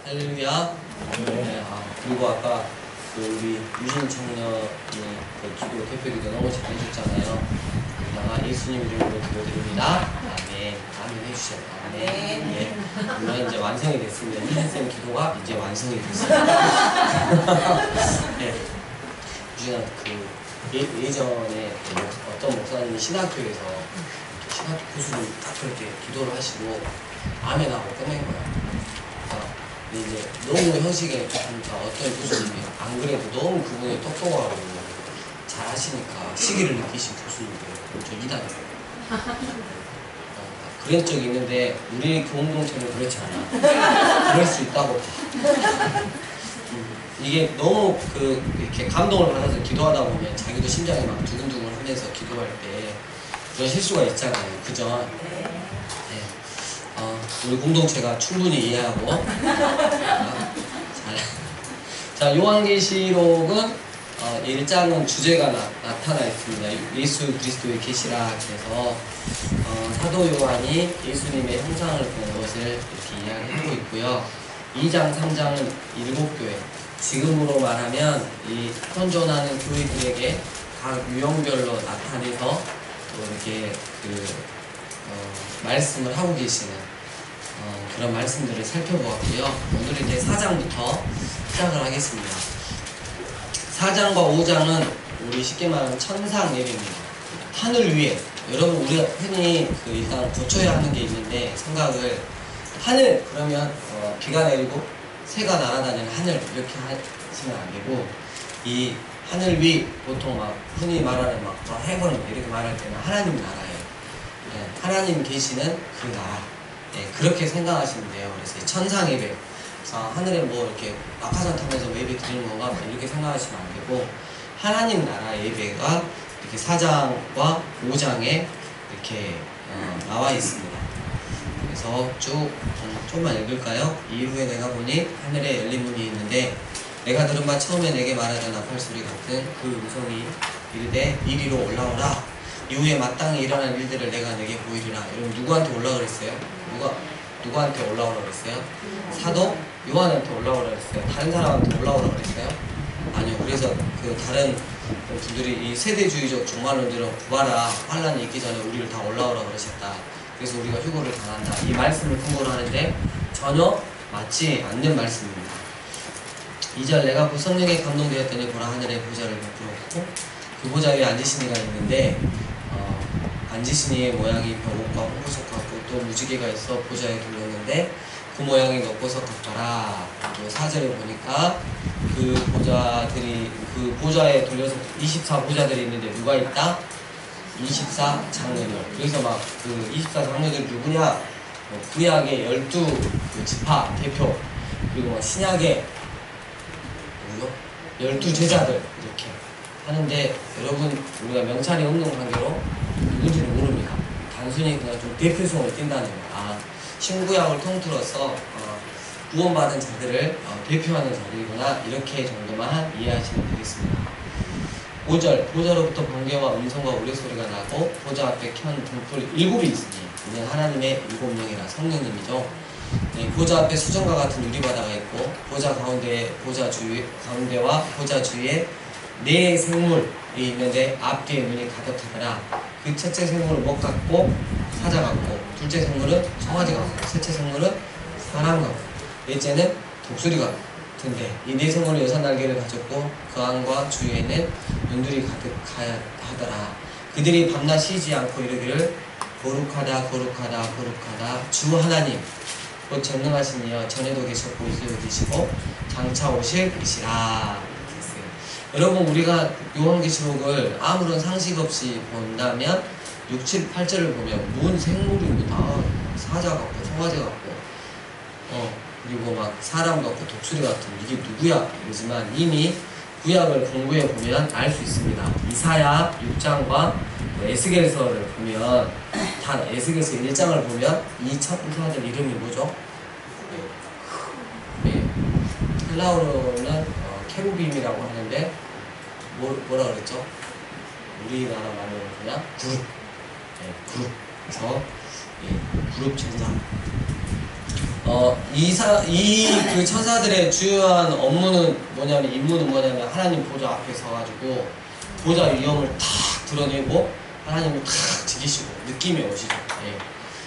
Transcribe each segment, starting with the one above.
할렐루야. 네, 그리고 아까 우리 유진 청년이 기도 대표기도 너무 잘해줬잖아요. 여기다가 예수님 이름으로 기도드립니다. 아멘. 아멘 해주세요. 아멘. 네. 물론 이제 완성이 됐으면 유진쌤 기도가 이제 완성이 됐습니다. 네. 유진아, 예전에 어떤 목사님이 신학교에서 신학교 교수님 딱 그렇게 기도를 하시고 아멘하고 끝낸 거야. 근데 이제 너무 형식에 어떤 교수님이 안 그래도 너무 그분이 똑똑하고 잘 하시니까 시기를 느끼신 교수님들 좀 이단이에요. 그런 적이 있는데 우리 공동체는 그렇지 않아. 그럴 수 있다고 봐. 이게 너무 이렇게 감동을 받아서 기도하다 보면 자기도 심장이 막 두근두근 하면서 기도할 때 그런 실수가 있잖아요. 그죠? 네. 우리 공동체가 충분히 이해하고. 자, 요한계시록은 1장은 주제가 나타나 있습니다. 예수 그리스도의 계시라. 그래서 사도 요한이 예수님의 형상을 본 것을 이렇게 이야기하고 있고요. 2장, 3장은 7교회. 지금으로 말하면 이 현존하는 교회들에게 각 유형별로 나타내서 또 이렇게 말씀을 하고 계시는 그런 말씀들을 살펴보았고요. 오늘은 이제 4장부터 시작을 하겠습니다. 4장과 5장은 우리 쉽게 말하면 천상 예배입니다. 하늘 위에, 여러분 우리가 흔히 일단 고쳐야 하는 게 있는데 생각을 하늘 그러면 비가 내리고 새가 날아다니는 하늘 이렇게 하시면 안 되고, 이 하늘 위 보통 막 흔히 말하는 막 해보는 이렇게 말할 때는 하나님 나라예요. 네, 하나님 계시는 그 나라. 네, 그렇게 생각하시면 돼요. 그래서 천상 예배, 하늘에 뭐 이렇게 낙하산 타면서 예배 드리는 건가 이렇게 생각하시면 안 되고, 하나님 나라 예배가 이렇게 4장과 5장에 이렇게 나와 있습니다. 그래서 쭉 좀만 읽을까요? 이후에 내가 보니 하늘에 열린 문이 있는데 내가 들은 바 처음에 내게 말하던 나팔 소리 같은 그 음성이 이르되 이리로 올라오라. 이후에 마땅히 일어날 일들을 내가 내게 보이리라. 여러분 누구한테 올라오라 그랬어요? 누구한테 올라오라 그랬어요? 사도 요한한테 올라오라 그랬어요? 다른 사람한테 올라오라 그랬어요? 아니요. 그래서 다른 분들이 이 세대주의적 종말론들은 구하라, 환란이 있기 전에 우리를 다 올라오라 그러셨다. 그래서 우리가 휴거를 당한다. 이 말씀을 근거로 하는데 전혀 맞지 않는 말씀입니다. 2절 내가 그 성령에 감동되었더니 보라 하늘의 보좌를 베풀었고 그 보좌 위에 앉으신 이가 있는데 앉으신 이의 모양이 벼옷과 홍보석 같고 또 무지개가 있어 보좌에 둘렀는데 그 모양이 넉보석 같더라. 또 4절에 보니까 그 보좌에 둘려서 24보좌들이 있는데 누가 있다? 24장로들. 그래서 막 24장로들 누구냐? 구약의 12지파 대표, 그리고 막 신약의 12제자들 이렇게 하는데, 여러분 우리가 명찰이 없는 관계로 누군지는 모릅니다. 단순히 그냥 좀 대표성을 띈다는 거야. 신구약을 통틀어서 구원받은 자들을 대표하는 자들이구나, 이렇게 정도만 이해하시면 되겠습니다. 5절 보좌로부터 번개와 음성과 우레소리가 나고 보좌 앞에 켠 등불 7이 있으니 이는 하나님의 7명이라 성령님이죠. 네, 보좌 앞에 수정과 같은 유리바다가 있고 보좌 가운데와 보좌 주위에 4 생물이 있는데 앞뒤에 눈이 가득하더라. 그 첫째 생물은 목 같고 사자 같고, 둘째 생물은 송아지 같고, 셋째 생물은 사람 같고, 넷째는 독수리 같은데 이 4생물은 6날개를 가졌고 그 안과 주위에는 눈들이 가득하더라. 그들이 밤낮 쉬지 않고 이르기를 거룩하다 거룩하다 거룩하다 주 하나님 곧 전능하신 이여 전에도 계셨고 이제도 계시고 장차 오실 이시라. 여러분 우리가 요한계시록을 아무런 상식 없이 본다면 6, 7, 8절을 보면 뭔 생물이 다 사자 같고 송아지 같고 그리고 막 사람 같고 독수리 같은 이게 누구야 이러지만 이미 구약을 공부해 보면 알 수 있습니다. 이사야 6장과 에스겔서를 보면, 다 에스겔서 1장을 보면 이 천사들 이름이 뭐죠? 헬라어로는 케루빔이라고 하는데 뭐라 그랬죠? 우리나라 말로 그냥 그룹. 그룹. 그래서 그룹 천사. 그 천사들의 주요한 업무는 뭐냐면, 임무는 뭐냐면, 하나님 보좌 앞에 서가지고, 보좌 위엄을 탁 드러내고, 하나님을 탁 지키시고, 느낌이 오시죠. 예.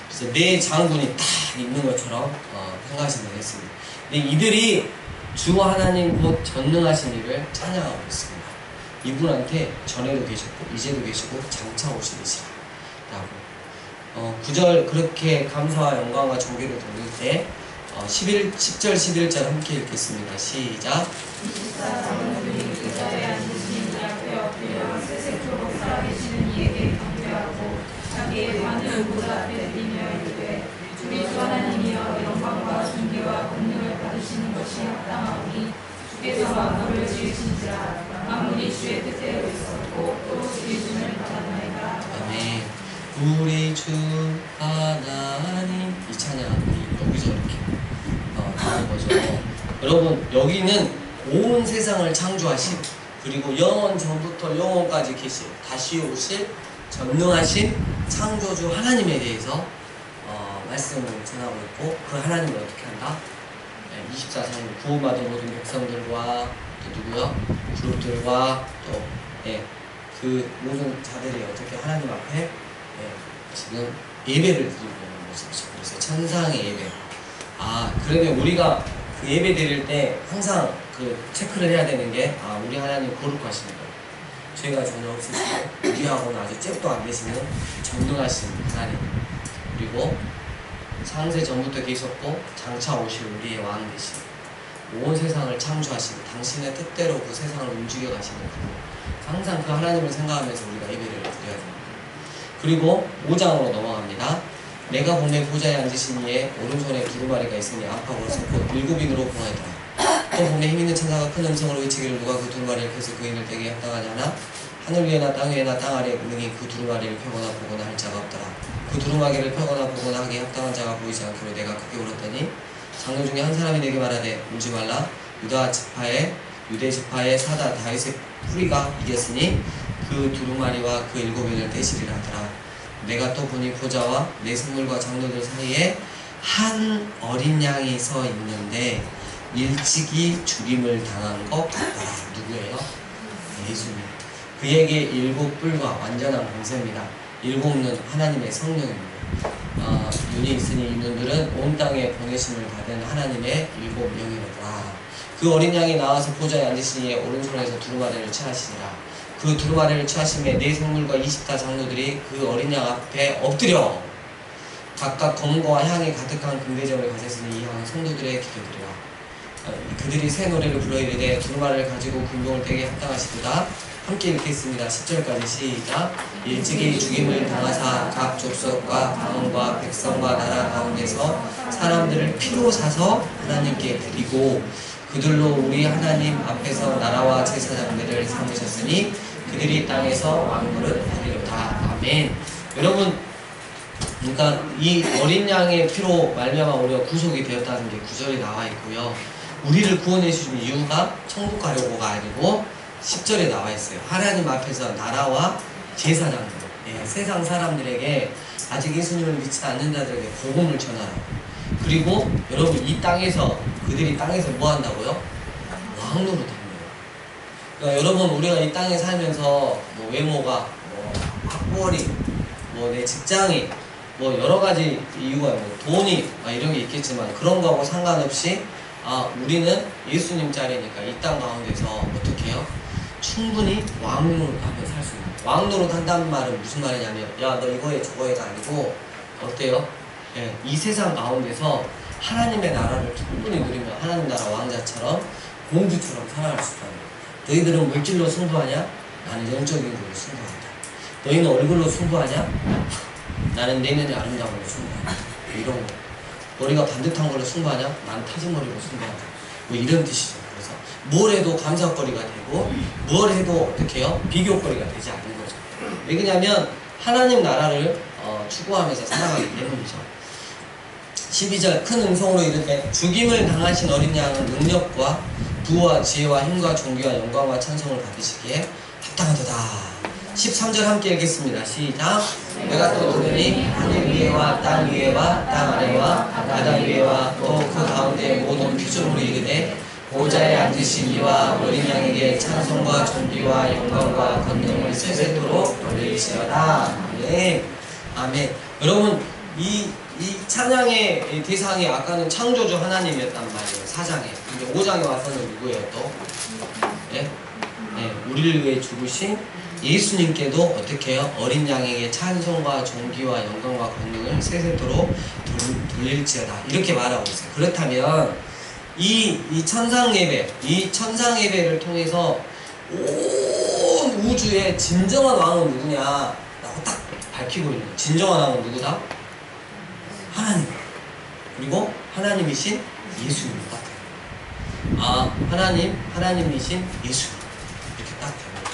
그래서 내 장군이 탁 있는 것처럼, 생각하시면 되겠습니다. 근데 이들이 주 하나님 곧 전능하신 이를 찬양하고 있습니다. 이분한테 전에도 계셨고, 이제도 계시고, 장차 오시듯이라. 라고. 9절 그렇게 감사와 영광과 존귀를 돌릴 때 10절 11절 함께 읽겠습니다. 시작. 자기의 관을 보좌 앞에 드리며 이르되 주의 주 하나님이여 영광과 존귀와 권능을 받으시는 것이 합당하오니 주께서 만물을 지으신지라 만물이 주의 뜻대로 있었고 또 주의 준을 받았나이다. 아멘. 우리 주 하나님 이 찬양이 여기서 이렇게 나온 거죠. 여러분 여기는 온 세상을 창조하신 그리고 영원 전부터 영원까지 계신 다시 오실 전능하신 창조주 하나님에 대해서 말씀을 전하고 있고 그 하나님을 어떻게 한다? 24장 구원받은 모든 백성들과 또 누구요? 그룹들과 또 그 모든 자들이 어떻게 하나님 앞에 지금 예배를 드리고 있는 모습이죠. 그래서 천상의 예배. 그러면 우리가 그 예배 드릴 때 항상 그 체크를 해야 되는 게 우리 하나님 거룩하신 거예요. 죄가 전혀 없으시고 우리하고는 아주 잽도 안 되시는 전능하신 하나님. 그리고 창세 전부터 계셨고 장차 오실 우리의 왕 되신 온 세상을 창조하시고 당신의 뜻대로 그 세상을 움직여 가시는 분. 항상 그 하나님을 생각하면서 우리가 예배를 드려야 됩니다. 그리고 5장으로 넘어갑니다. 내가 보내 보좌에 앉으신 이의 오른손에 두루마리가 있으니 안팎으로 섞고 7인으로 보아하더라. 또 보내 힘있는 천사가 큰 음성으로 외치기를 누가 그 두루마리를 펴서 그 인을 떼게 합당하지 않아? 하늘 위에나 땅 위에나 땅 아래에 능히 그 두루마리를 펴거나 보거나 할 자가 없더라. 그 두루마리를 펴거나 보거나 하기에 합당한 자가 보이지 않기로 내가 크게 울었더니 장로 중에 한 사람이 내게 말하되 울지 말라. 유대 지파의 사다 다윗의 뿌리가 이겼으니 그 두루마리와 그 7인을 떼시리라 하더라. 내가 또 보니 보좌와 내 성물과 장로들 사이에 한 어린 양이 서 있는데 일찍이 죽임을 당한 것 같더라. 누구예요? 예수님. 그에게 7뿔과 완전한 공세입니다. 7는 하나님의 성령입니다. 눈이 있으니 이 눈들은 온 땅에 보내심을 받은 하나님의 7명이로다. 그 어린 양이 나와서 보좌에 앉으신 이의 오른손에서 두루마리를 취하시니라. 그 두루마리를 취하심에 네 성물과 20다 장로들이 그 어린 양 앞에 엎드려 각각 검과 향이 가득한 금배접을 가졌으니 이 향은 성도들의 기도들이라. 그들이 새 노래를 불러 이르되 두루마리를 가지고 군병을 떼게 합당하시도다. 함께 읽겠습니다. 10절까지 시작. 일찍이 죽임을 당하사 각 족속과 방언과 백성과 나라 가운데서 사람들을 피로 사서 하나님께 드리고 그들로 우리 하나님 앞에서 나라와 제사장들을 삼으셨으니 그들이 땅에서 왕노릇 하리로다. 아멘. 여러분, 그러니까 이 어린 양의 피로 말미암아 우리가 구속이 되었다는 게 9절에 나와 있고요. 우리를 구원해 주신 이유가 천국 가려고가 아니고 10절에 나와 있어요. 하나님 앞에서 나라와 제사장들, 세상 사람들에게 아직 예수님을 믿지 않는 자들에게 복음을 전하라고. 그리고 여러분 이 땅에서 그들이 땅에서 뭐 한다고요? 왕노릇 합니다. 그러니까 여러분 우리가 이 땅에 살면서 뭐 외모가 뭐 학벌이 뭐 내 직장이 뭐 여러 가지 이유가 뭐 돈이 이런 게 있겠지만 그런 거하고 상관없이 우리는 예수님 자리니까 이 땅 가운데서 어떻게 해요? 충분히 왕노릇 하며 살 수 있는. 왕노릇 한다는 말은 무슨 말이냐면 야 너 이거 해 저거 해가 아니고 어때요? 이 세상 가운데서 하나님의 나라를 충분히 누리며 하나님 나라 왕자처럼 공주처럼 살아갈 수 있다. 너희들은 물질로 승부하냐? 나는 영적인 걸로 승부한다. 너희는 얼굴로 승부하냐? 나는 내면의 아름다움으로 승부한다. 뭐 이런 거. 머리가 반듯한 걸로 승부하냐? 나는 타진 머리로 승부한다. 뭐 이런 뜻이죠. 그래서 뭘 해도 감사거리가 되고 뭘 해도 어떻게 해요? 비교거리가 되지 않는 거죠. 왜 그러냐면 하나님 나라를 추구하면서 살아가기 때문이죠. 12절 큰 음성으로 이르되 죽임을 당하신 어린 양은 능력과 부와 지혜와 힘과 존귀와 영광과 찬송을 받으시기에 합당하도다. 13절 함께 읽겠습니다. 시작. 내가 또 보더니 하늘 위에와 땅 위에와 땅 아래와 바다 위에와 또 그 가운데 모든 피조물이 이르되 보좌에 앉으신 이와 어린 양에게 찬송과 존귀와 영광과 권능을 세세토록 돌릴지어다. 아멘. 아멘. 여러분 이 찬양의 대상이 아까는 창조주 하나님이었단 말이에요. 4장에. 근데 5장에 와서는 누구예요 또? 네? 네, 우리를 위해 죽으신 예수님께도 어떻게 해요? 어린 양에게 찬송과 존귀와 영광과 권능을 세세토록 돌릴지어다. 이렇게 말하고 있어요. 그렇다면 이 천상 예배를 통해서 온 우주의 진정한 왕은 누구냐라고 딱 밝히고 있는 거예요. 진정한 왕은 누구다? 하나님. 그리고 하나님이신 예수님입니다. 아, 하나님이신 예수님. 이렇게 딱 됩니다.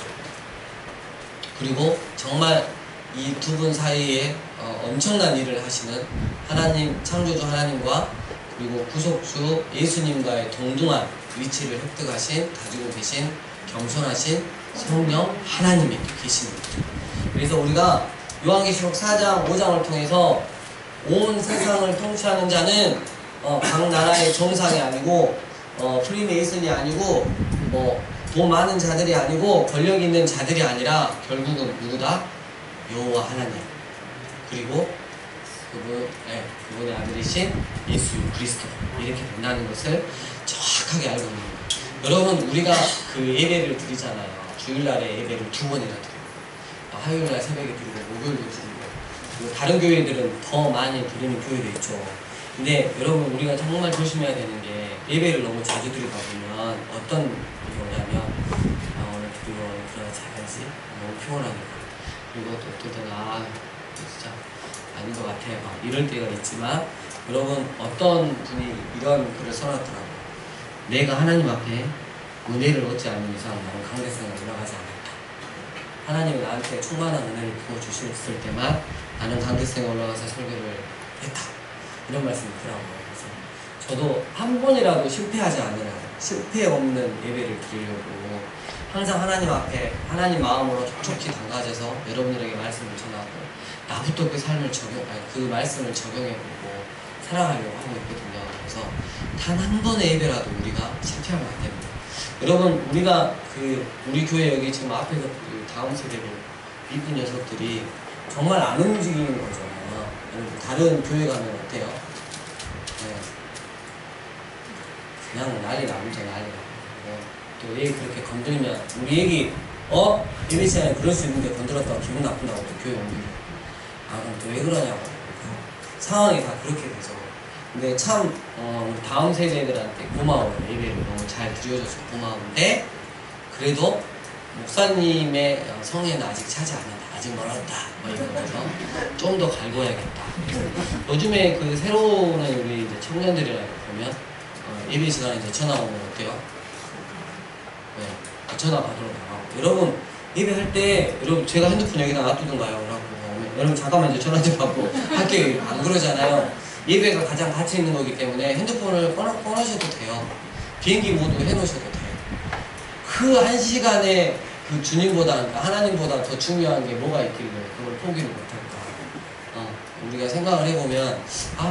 그리고 정말 이 두 분 사이에 엄청난 일을 하시는 하나님, 창조주 하나님과 그리고 구속주 예수님과의 동등한 위치를 획득하신, 가지고 계신 겸손하신 성령 하나님이 계십니다. 그래서 우리가 요한계시록 4장, 5장을 통해서 온 세상을 통치하는 자는 각 나라의 정상이 아니고 프리메이슨이 아니고 돈 많은 자들이 아니고 권력 있는 자들이 아니라 결국은 누구다? 여호와 하나님 그리고 그분의 아들이신 예수 그리스도 이렇게 된다는 것을 정확하게 알고 있는 거예요. 여러분 우리가 그 예배를 드리잖아요. 주일날에 예배를 2번이나 드려요. 화요일날 새벽에 드리고 목요일도 드리고 그리고 다른 교회들은 더 많이 드리는 교회도 있죠. 근데 여러분 우리가 정말 조심해야 되는 게 예배를 너무 자주 드리다 보면 어떤 일이 오냐면 오늘 드리고 그러다 자야지 너무 피곤하니까 그리고 또 어떨 때는 진짜 아닌 것 같아 막 이럴 때가 있지만 여러분 어떤 분이 이런 글을 써놨더라고요. 내가 하나님 앞에 은혜를 얻지 않는 이상 나는 강대상에 올라가지 않았다. 하나님이 나한테 충만한 은혜를 부어주셨을 때만 나는 강대상에 올라가서 설교를 했다. 이런 말씀이 있더라고요. 그래서 저도 한 번이라도 실패하지 않으려고 실패 없는 예배를 드리려고 항상 하나님 앞에 하나님 마음으로 촉촉히 담가져서 여러분들에게 말씀을 전하고 나부터 그 말씀을 적용해보고 살아가려고 하고 있거든요. 그래서 단 한 번의 예배라도 우리가 실패하면 안 됩니다. 여러분 우리가 우리 교회 여기 지금 앞에서 다음 세대로 이쁜 녀석들이 정말 안 움직이는 거잖아요. 다른 교회 가면 어때요? 네. 그냥 난리 나죠. 난리 나고 또 얘기 그렇게 건드리면 우리 얘기 예배 시간에 그럴 수 있는데 건드렸다고 기분 나쁜다고 또 교회 옮기고 그럼 또 왜 그러냐고 상황이 다 그렇게 되죠. 근데 참 다음 세대들한테 고마워요. 예배를 너무 잘 드려줘서 고마운데 그래도 목사님의 성에는 아직 차지 않는다. 아직 멀었다. 이런 거죠. 좀 더 갈궈야겠다. 요즘에 새로 오는 우리 이제 청년들이라고 보면 예배 시간에 이제 전화 오면 어때요? 네, 전화 받으러 나가고 여러분 예배할 때 여러분 제가 핸드폰 여기다 놔두던가요? 라고 여러분 잠깐만 이제 전화 좀 받고 할게요. 안 그러잖아요. 예배가 가장 가치 있는 거기 때문에 핸드폰을 꺼내셔도 돼요. 비행기 모드 해놓으셔도 돼요. 그 한 시간에 주님보다 하나님보다 더 중요한 게 뭐가 있길래 그걸 포기를 못할까? 우리가 생각을 해보면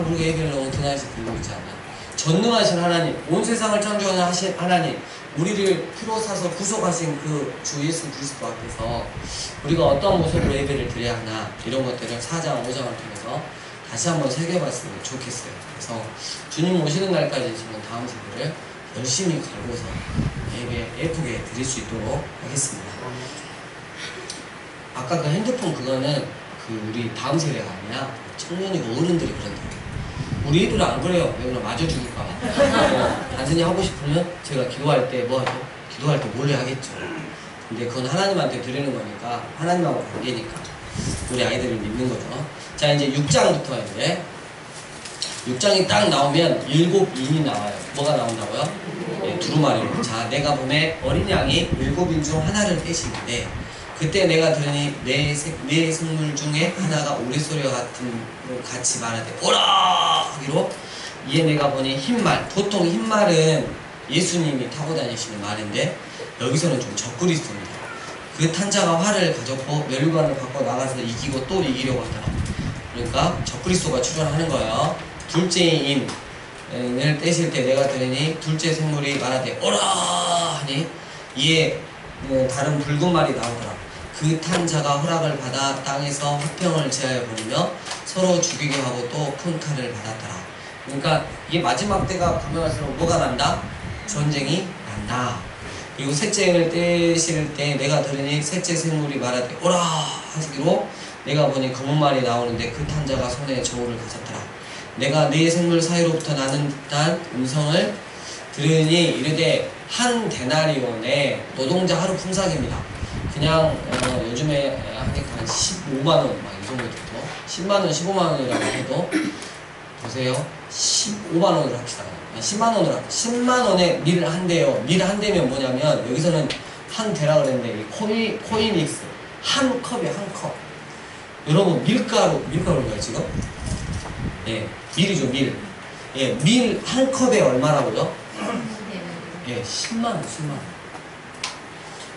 우리가 예배를 너무 드나에서 들고 있지 않나? 전능하신 하나님, 온 세상을 창조하신 하나님, 우리를 피로 사서 구속하신 그 주 예수 그리스도 앞에서 우리가 어떤 모습으로 예배를 드려야 하나 이런 것들을 4장, 5장을 통해서 다시 한번 새겨봤으면 좋겠어요. 그래서 주님 오시는 날까지 지금 다음 세대를 열심히 갈고서 예배 예쁘게 드릴 수 있도록 하겠습니다. 아까 그 핸드폰 그거는 우리 다음 세대가 아니라 청년이고 어른들이 그런다. 우리 애들은 안 그래요. 왜 그러면 맞아 죽을까봐. 단순히 하고 싶으면 제가 기도할 때 뭐 하죠? 기도할 때 몰래 하겠죠. 근데 그건 하나님한테 드리는 거니까 하나님하고 관계니까 우리 아이들을 믿는 거죠. 자 이제 6장부터 이제 6장이 딱 나오면 7인이 나와요. 뭐가 나온다고요? 네, 두루마리로. 자 내가 보매 어린 양이 7인 중 하나를 빼시는데 그때 내가 들으니 내 생물 중에 하나가 우레소리와 같이 말하되 오라 하기로 이에 내가 보니 흰말 보통 흰말은 예수님이 타고 다니시는 말인데 여기서는 좀 적그리스도입니다. 그 탄자가 활을 가졌고 멸관을 갖고 나가서 이기고 또 이기려고 하더라. 그러니까 적그리스도가 출현하는 거예요. 둘째인을 떼실 때 내가 들으니 둘째 생물이 말하되 오라 하니 이에 다른 붉은 말이 나오더라. 그 탄자가 허락을 받아 땅에서 화평을 제하여 버리며 서로 죽이게 하고 또 큰 칼을 받았더라. 그러니까 이게 마지막 때가 가면 갈수록 뭐가 난다? 전쟁이 난다. 그리고 셋째를 떼실 때 내가 들으니 셋째 생물이 말하되 오라 하시기로 내가 보니 검은 말이 나오는데 그 탄자가 손에 저울을 가졌더라. 내가 네 생물 사이로부터 나는 듯한 음성을 들으니 이르되 한 데나리온의 노동자 하루 품삯입니다. 그냥 요즘에 하니까 한 15만원 막 이 정도 되고 10만원 15만원이라고 해도 보세요. 15만원을 합시다. 10만원을 10만원에 밀 한 대요. 밀 한 대면 뭐냐면 여기서는 한 대라 그랬는데 코이닉스 한 컵에 한 컵. 여러분 밀가루인가요 지금? 예, 밀이죠 밀. 예, 밀 한 컵에 얼마라고요? 예, 10만원.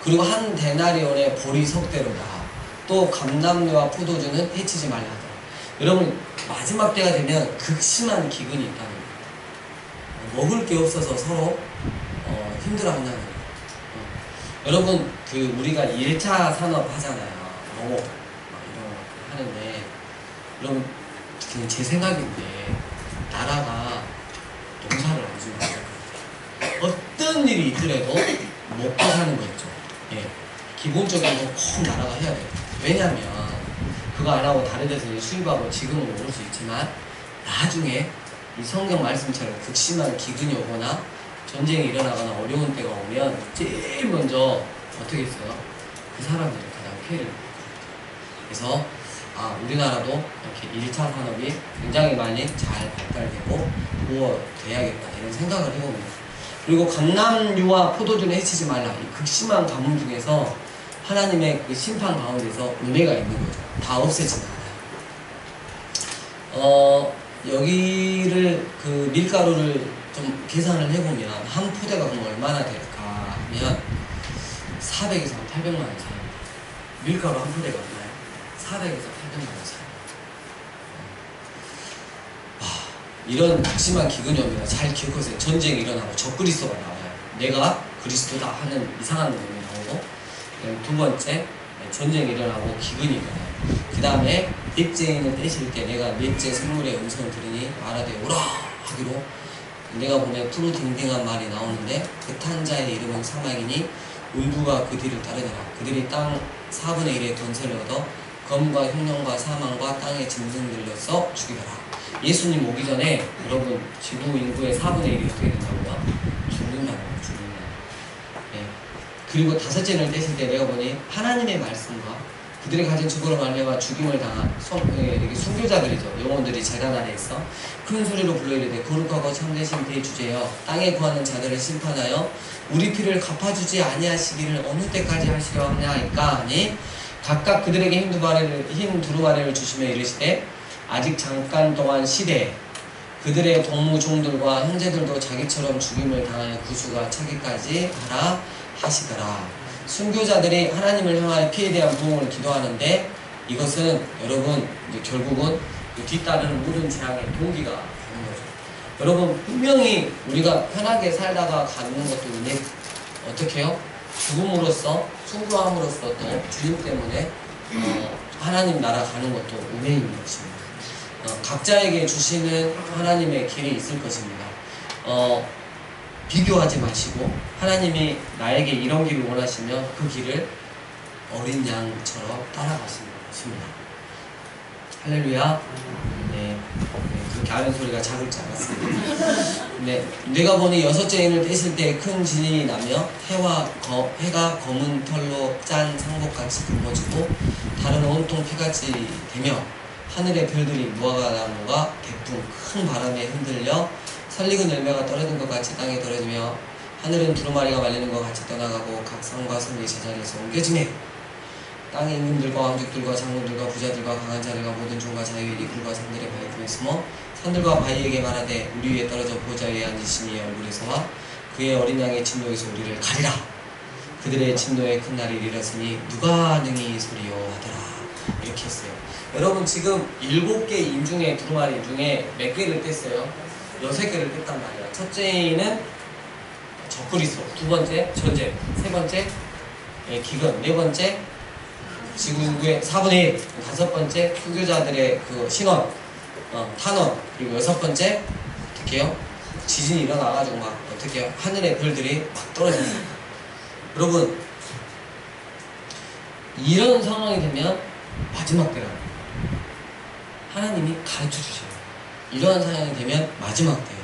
그리고 한 데나리온의 보리 석대로다. 또 감람류와 포도주는 해치지 말라 하더라. 여러분 마지막 때가 되면 극심한 기근이 있다는 거예요. 먹을 게 없어서 서로 힘들어한다는 거예요. 여러분 우리가 1차 산업 하잖아요. 농업 막 이런 거 하는데 여러분 그냥 제 생각인데 나라가 농사를 안 지으면 어떤 일이 있더라도 먹고 사는 거 있죠. 예, 기본적인 거 꼭 나라가 해야 돼요. 왜냐면 그거 안 하고 다른 데서 수입하고 지금은 오를 수 있지만 나중에 이 성경 말씀처럼 극심한 기근이 오거나 전쟁이 일어나거나 어려운 때가 오면 제일 먼저 어떻게 했어요? 그 사람들이 가장 피해를 입고 그래서 우리나라도 이렇게 1차 산업이 굉장히 많이 잘 발달되고 보호돼야겠다 이런 생각을 해봅니다. 그리고 감람류와 포도주는 해치지 말라. 이 극심한 가뭄 중에서 하나님의 그 심판 가운데서 은혜가 있는 거죠. 다 없애지는 않아요. 여기를 그 밀가루를 좀 계산을 해보면 한 포대가 그럼 얼마나 될까 하면 400에서 800만 원 차이입니다. 밀가루 한 포대가 얼마예요? 400에서 800만 원 차이. 이런 극심한 기근이 옵니다. 잘 기억하세요. 전쟁이 일어나고 적그리스도가 나와요. 내가 그리스도다 하는 이상한 놈이 나오고 두 번째 전쟁이 일어나고 기근이 일어나요. 그 다음에 넷째인을 떼실 때 내가 넷째 생물의 음성을 들으니 말하되 오라 하기로 내가 보면 푸르딩딩한 말이 나오는데 그 탄자의 이름은 사막이니 울부가 그 뒤를 따르더라. 그들이 땅 4분의 1의 권세를 얻어 검과 흉년과 사망과 땅의 짐승들로서 죽이더라. 예수님 오기 전에 여러분 지구 인구의 4분의 1이 어떻게 된다고요? 죽는다는 거예요. 죽는다. 예. 그리고 다섯째를 떼실 때 내가 보니 하나님의 말씀과 그들이 가진 죽음으로 말미암아 죽임을 당한 순교자들이죠. 영혼들이 제단 아래 있어 큰 소리로 불러 이르되 거룩하고 참되신 그의 주제여 땅에 구하는 자들을 심판하여 우리 피를 갚아주지 아니하시기를 어느 때까지 하시려 하냐니까 하니 각각 그들에게 흰 두루마리를 주시며 이르시되 아직 잠깐 동안 시대에 그들의 동무종들과 형제들도 자기처럼 죽임을 당하여 구주가 차기까지 하라 하시더라. 순교자들이 하나님을 향하여 피에 대한 부흥을 기도하는데 이것은 여러분 결국은 뒤따르는 모든 재앙의 동기가 되는 거죠. 여러분 분명히 우리가 편하게 살다가 가는 것도 은혜 어떻게 해요? 죽음으로써 순교함으로써 또 주님 때문에 하나님 나라 가는 것도 은혜인 것입니다. 각자에게 주시는 하나님의 길이 있을 것입니다. 비교하지 마시고 하나님이 나에게 이런 길을 원하시면 그 길을 어린 양처럼 따라가시는 것입니다. 할렐루야. 네, 그렇게 아멘 소리가 작을지 않았습니다. 네, 내가 보니 여섯째 인을 떼실 때 큰 진이 나며 해가 검은 털로 짠 상복같이 붉어지고 달은 온통 피같이 되며 하늘의 별들이 무화과나무가 대풍 큰 바람에 흔들려 설익은 열매가 떨어진 것 같이 땅에 떨어지며 하늘은 두루마리가 말리는 것 같이 떠나가고 각 성과 성의 제자리에서 옮겨지매 땅의 임금들과 왕족들과 장군들과 부자들과 강한 자들과 모든 종과 자유의 이끌과 산들의 바위 품에 숨어 산들과 바위에게 말하되 우리 위에 떨어져 보좌 위에 앉으시니 얼굴에서와 그의 어린 양의 진노에서 우리를 가리라. 그들의 진노의 큰 날이 이르렀으니 누가 능히 소리요 하더라. 이렇게 했어요. 여러분 지금 7개 인 중에 두루마리 중에 몇 개를 뗐어요? 6개를 뗐단 말이야. 첫째는 적그리스도, 두 번째 전쟁, 세 번째 기근, 네 번째 지구의 4분의 1, 다섯 번째 투교자들의 그 신원, 탄원, 그리고 여섯 번째 어떻게 해요? 지진이 일어나가지고 막 어떻게 해요? 하늘의 별들이 막 떨어집니다. 여러분 이런 상황이 되면 마지막 때라고 하나님이 가르쳐 주셔요. 이러한 상황이 되면 마지막 때예요.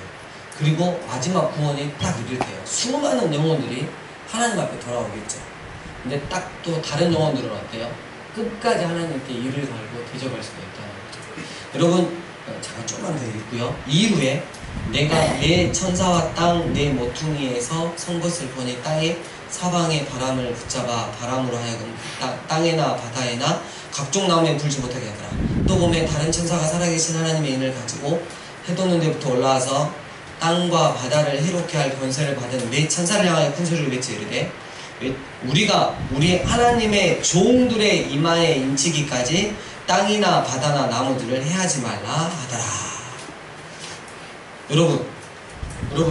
그리고 마지막 구원이 딱 이럴 때예요. 수많은 영혼들이 하나님 앞에 돌아오겠죠. 근데 딱 또 다른 영혼들은 어때요? 끝까지 하나님께 이를 갈고 대적할 수가 있다는 거죠. 여러분 잠깐 조금만 더 읽고요. 이후에 내가 내 천사와 땅 내 모퉁이에서 선 것을 보니 땅에 사방의 바람을 붙잡아 바람으로 하여금 땅에나 바다에나 각종 나무에 불지 못하게 하더라. 또 보면 다른 천사가 살아계신 하나님의 인을 가지고 해돋는 데부터 올라와서 땅과 바다를 해롭게 할 권세를 받은 네 천사를 향하여 큰 소리로 외쳐 이르되 우리가 우리 하나님의 종들의 이마에 인치기까지 땅이나 바다나 나무들을 해하지 말라 하더라. 여러분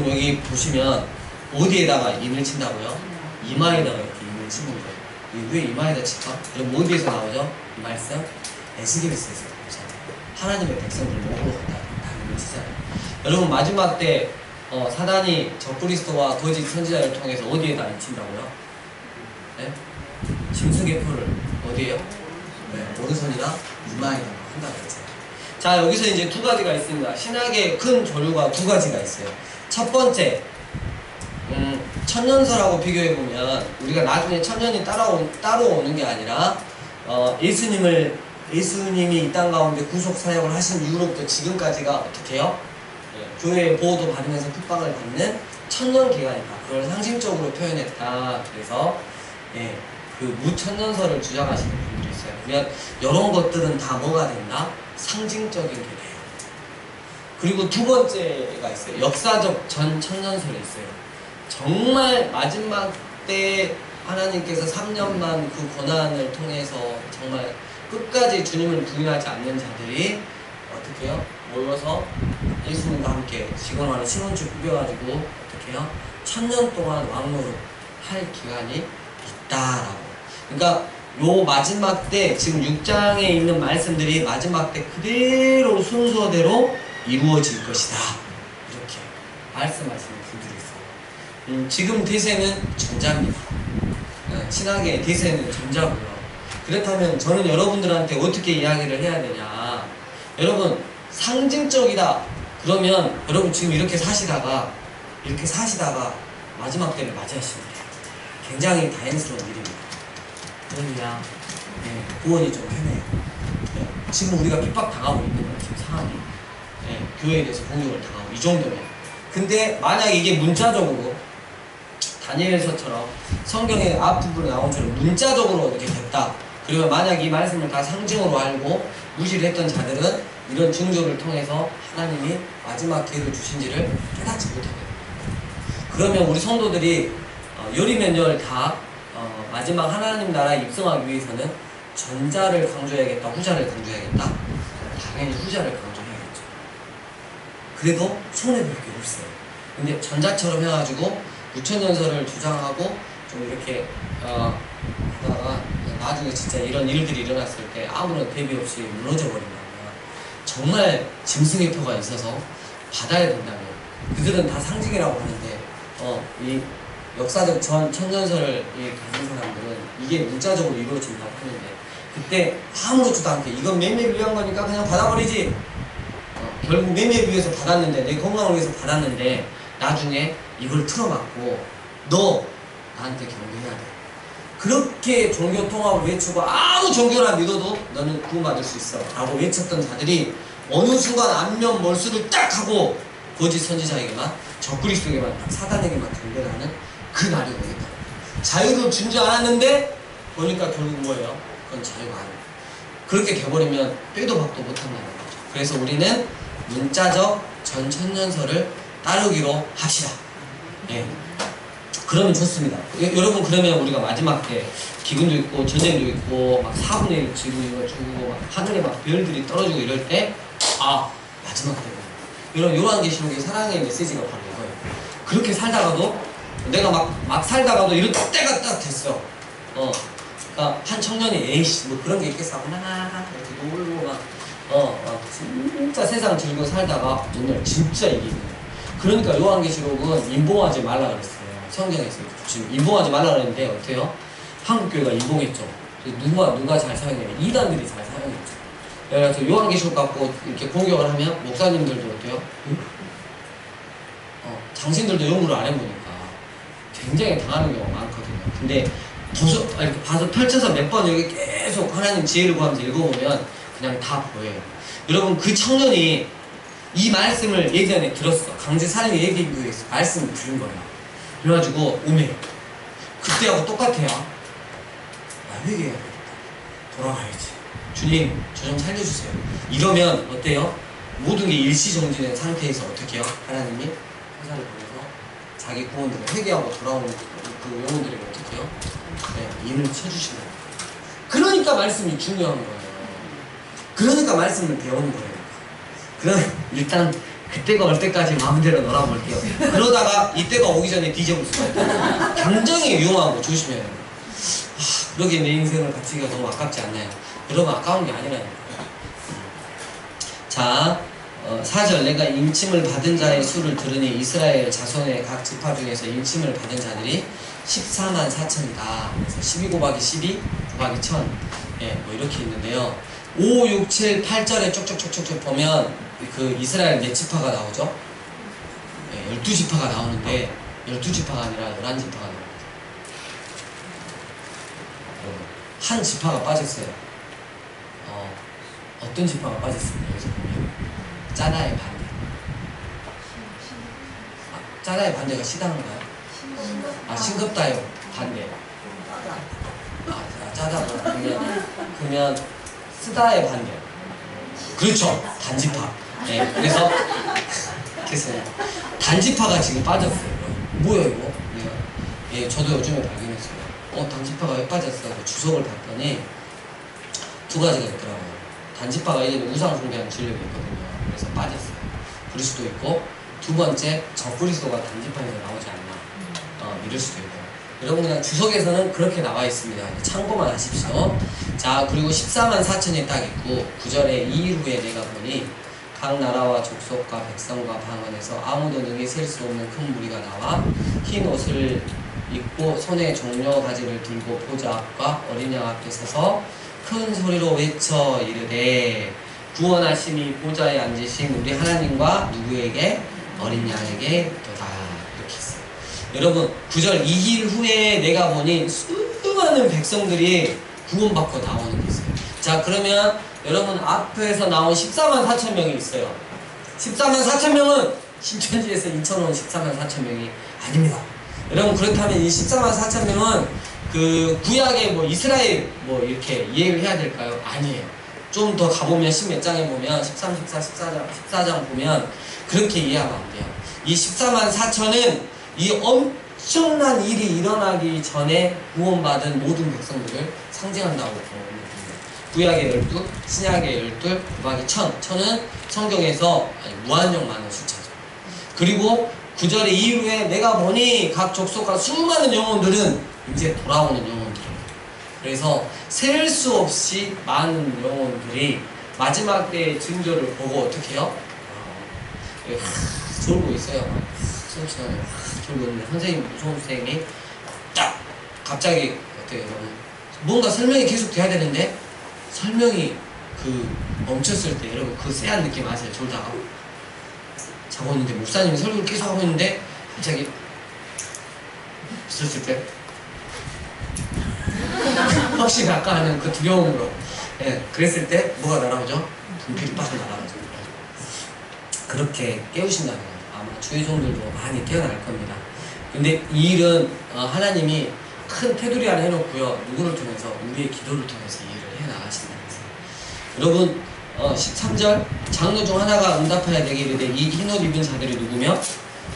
여기 보시면 어디에다가 인을 친다고요? 이마에다가 이렇게 인을 치는 거예요. 왜 이마에다 칠까? 여러분 어디에서 나오죠? 이 말씀? 에스겔서에서 나오잖아요. 하나님의 백성들 목으로 갖다 인을 치잖아요. 여러분 마지막 때 사단이 적그리스도와 거짓 선지자를 통해서 어디에다 인친다고요? 네? 짐승의 표를 어디에요? 네, 오른손이나 이마에다가 한다고 했잖아요. 자, 여기서 이제 두 가지가 있습니다. 신학의 큰 조류가 두 가지가 있어요. 첫 번째, 천년설하고 비교해보면 우리가 나중에 천년이 따라오는 게 아니라 예수님이 이 땅 가운데 구속 사역을 하신 이후로부터 지금까지가 어떻게 해요? 교회의 보호도 받으면서 핍박을 받는 천년 기간이다. 그걸 상징적으로 표현했다. 그래서 그 무천년설을 주장하시는 분들이 있어요. 그러면 이런 것들은 다 뭐가 된다? 상징적인 게 돼요. 그리고 두 번째가 있어요. 역사적 전천년설이 있어요. 정말 마지막 때 하나님께서 3년만 그 고난을 통해서 정말 끝까지 주님을 부인하지 않는 자들이 어떻게 해요? 모여서 예수님과 함께 지금 말하는 신혼집 꾸며가지고 어떻게 해요? 1000년 동안 왕노릇 할 기간이 있다라고. 그러니까 요 마지막 때 지금 6장에 있는 말씀들이 마지막 때 그대로 순서대로 이루어질 것이다. 이렇게 말씀하시는 분들이 있어요. 지금 대세는 전자입니다. 신학의 대세는 전자고요. 그렇다면 저는 여러분들한테 어떻게 이야기를 해야 되냐. 여러분 상징적이다. 그러면 여러분 지금 이렇게 사시다가 마지막 때를 맞이하시면 돼요. 굉장히 다행스러운 일입니다. 그러냐 구원이 좀 편해요. 지금 우리가 핍박당하고 있는 거예요. 지금 상황이. 교회에 대해서 공격을 당하고 이 정도면. 근데 만약에 이게 문자적으로 다니엘서처럼 성경의 앞부분에 나온 처럼 문자적으로 이렇게 됐다. 그리고 만약 이 말씀을 다 상징으로 알고 무시를 했던 자들은 이런 징조를 통해서 하나님이 마지막 기회를 주신지를 깨닫지 못하게 됩니다. 그러면 우리 성도들이 열이면 열 다 마지막 하나님 나라에 입성하기 위해서는 전자를 강조해야겠다, 후자를 강조해야겠다? 당연히 후자를 강조해야겠죠. 그래도 손해볼 게 없어요. 근데 전자처럼 해가지고 무천년설을 주장하고 좀 이렇게 하다가 나중에 진짜 이런 일들이 일어났을 때 아무런 대비 없이 무너져 버린다면 정말 짐승의 표가 있어서 받아야 된다면 그들은 다 상징이라고 하는데 이 역사적 천년설을 가진 사람들은 이게 문자적으로 이루어진다고 하는데 그때 아무렇지도 않게 이건 매매를 위한 거니까 그냥 받아버리지. 결국 매매를 위해서 받았는데 내 건강을 위해서 받았는데 나중에 이걸 틀어막고 너 나한테 경배해야 돼. 그렇게 종교 통합을 외치고 아무 종교나 믿어도 너는 구원받을 수 있어 라고 외쳤던 자들이 어느 순간 안면 몰수를 딱 하고 거짓 선지자에게만 적그리스도에게만 사단에게만 경배를 하는 그 날이 오겠다. 자유를 준지 않았는데 보니까 결국 뭐예요? 그건 자유가 아니에요. 그렇게 돼버리면 빼도 박도 못한다는 거죠. 그래서 우리는 문자적 전천년설을 따르기로 합시다. 그러면 좋습니다. 여러분 그러면 우리가 마지막 때 기근도 있고 전쟁도 있고 막 4분의 1 지구 주고 막 하늘에 막 별들이 떨어지고 이럴 때 마지막 때구나. 이런 요한계시록의 사랑의 메시지가 바로 이거예요. 그렇게 살다가도 내가 막 살다가도 이럴 때가 딱 됐어. 그러니까 한 청년이 에이씨 뭐 그런 게 있겠어 하고 이렇게 놀고 막 진짜 세상 즐기고 살다가 오늘 진짜 이기는 거예요. 그러니까 요한계시록은 인봉하지 말라 그랬어요. 성경에서 지금 인봉하지 말라 그랬는데 어때요? 한국교회가 인봉했죠. 누가 잘 사용해요? 이단들이 잘 사용했죠. 그래서 요한계시록 갖고 이렇게 공격을 하면 목사님들도 어때요? 장신들도 연구를 안 해보니까 굉장히 당하는 경우가 많거든요. 근데 이렇게 봐서 펼쳐서 몇 번 이렇게 계속 하나님 지혜를 구하면서 읽어보면 그냥 다 보여요. 여러분 그 청년이 이 말씀을 예전에 들었어. 강제살인 예비교회에서 말씀을 들은 거야. 그래가지고 오메 그때하고 똑같아요. 회개해야 되겠다. 돌아가야지. 주님 저 좀 살려주세요. 이러면 어때요? 모든 게 일시정지된 상태에서 어떻게 해요? 하나님이 회사를 보내서 자기 구원들을 회개하고 돌아오는 그 영혼들에게 어떻게 해요? 네, 인을 쳐주시는 거예요. 그러니까 말씀이 중요한 거예요. 그러니까 말씀을 배우는 거예요. 그럼 일단 그때가 올 때까지 마음대로 놀아볼게요. 그러다가 이때가 오기 전에 뒤져볼 수가 있다. 당장이 위험하고 조심해야 돼요. 그러게 내 인생을 바치기가 너무 아깝지 않나요? 여러분 아까운 게 아니라요. 자 4절 내가 임침을 받은 자의 수를 들으니 이스라엘 자손의 각 지파 중에서 임침을 받은 자들이 14만 4천이다. 그래서 12 곱하기 12 곱하기 1000 뭐 이렇게 있는데요. 5, 6, 7, 8절에 쪽쪽쪽쪽 보면 그 이스라엘 몇 지파가 나오죠? 12지파가 나오는데 12지파가 아니라 11지파가 나옵니다. 한 지파가 빠졌어요. 어떤 지파가 빠졌습니까? 여기서 보면 짜다의 반대. 짜다의 반대가 시다인가요? 싱겁다요 반대. 짜다 그러면 쓰다의 반대. 그렇죠. 단지파. 네, 그래서 단지파가 지금 빠졌어요. 뭐야 이거? 예, 저도 요즘에 발견했어요. 단지파가 왜 빠졌어? 주석을 봤더니 두 가지가 있더라고요. 단지파가 예전에 우상 숭배하는 진력이 있거든요. 그래서 빠졌어요. 그럴 수도 있고 두 번째 적그리스도가 단지파에서 나오지 않나 이럴 수도 있고요. 여러분 그냥 주석에서는 그렇게 나와 있습니다. 참고만 하십시오. 자 그리고 14만 4천이 딱 있고 9절에 2일 후에 내가 보니 각 나라와 족속과 백성과 방언에서 아무도 능히 셀 수 없는 큰 무리가 나와 흰 옷을 입고 손에 종려 가지를 들고 보좌 앞과 어린 양 앞에 서서 큰 소리로 외쳐 이르되 구원하심이 보좌에 앉으신 우리 하나님과 누구에게? 어린 양에게 도다. 이렇게 했어요. 여러분 9절 2일 후에 내가 보니 수많은 백성들이 구원받고 나오는 게 있어요. 자 그러면 여러분 앞에서 나온 14만 4천 명이 있어요. 14만 4천 명은 신천지에서 인천온 14만 4천 명이 아닙니다. 여러분 그렇다면 이 14만 4천 명은 그 구약의 뭐 이스라엘 뭐 이렇게 이해를 해야 될까요? 아니에요. 좀 더 가보면 10몇 장에 보면 13, 14, 14장 보면 그렇게 이해하면 안 돼요. 이 14만 4천은 이 엄청난 일이 일어나기 전에 구원받은 모든 백성들을 상징한다고 보는 겁니다. 구약의 12, 신약의 12, 곱하기 1000. 1000은 성경에서 무한정 많은 숫자죠. 그리고 9절의 이후에 내가 보니 각 족속과 수많은 영혼들은 이제 돌아오는 영혼들입니다. 그래서 셀 수 없이 많은 영혼들이 마지막 때의 징조를 보고 어떻게 해요? 졸고 있어요. 수업 시간에 졸고 있는데 선생님, 무서운 선생님이 딱 갑자기 어때요 여러분? 뭔가 설명이 계속 돼야 되는데 설명이 멈췄을 때 여러분 그 쎄한 느낌 아세요? 졸다가 자고 있는데 목사님이 설교를 계속 하고 있는데 갑자기 있었을 때 혹시 아까 하는 그 두려움으로 그랬을 때 뭐가 날아오죠? 분필이 빠져 날아가죠. 그렇게 깨우신다는 거예요. 아마 주의 종들도 많이 깨어날 겁니다. 근데 이 일은 하나님이 큰 테두리 안에 해놓고요. 누구를 통해서? 우리의 기도를 통해서 이 일을 해나가신다는 거예요. 여러분 13절 장로 중 하나가 응답하여 되게 이르되 이 흰옷 입은 자들이 누구며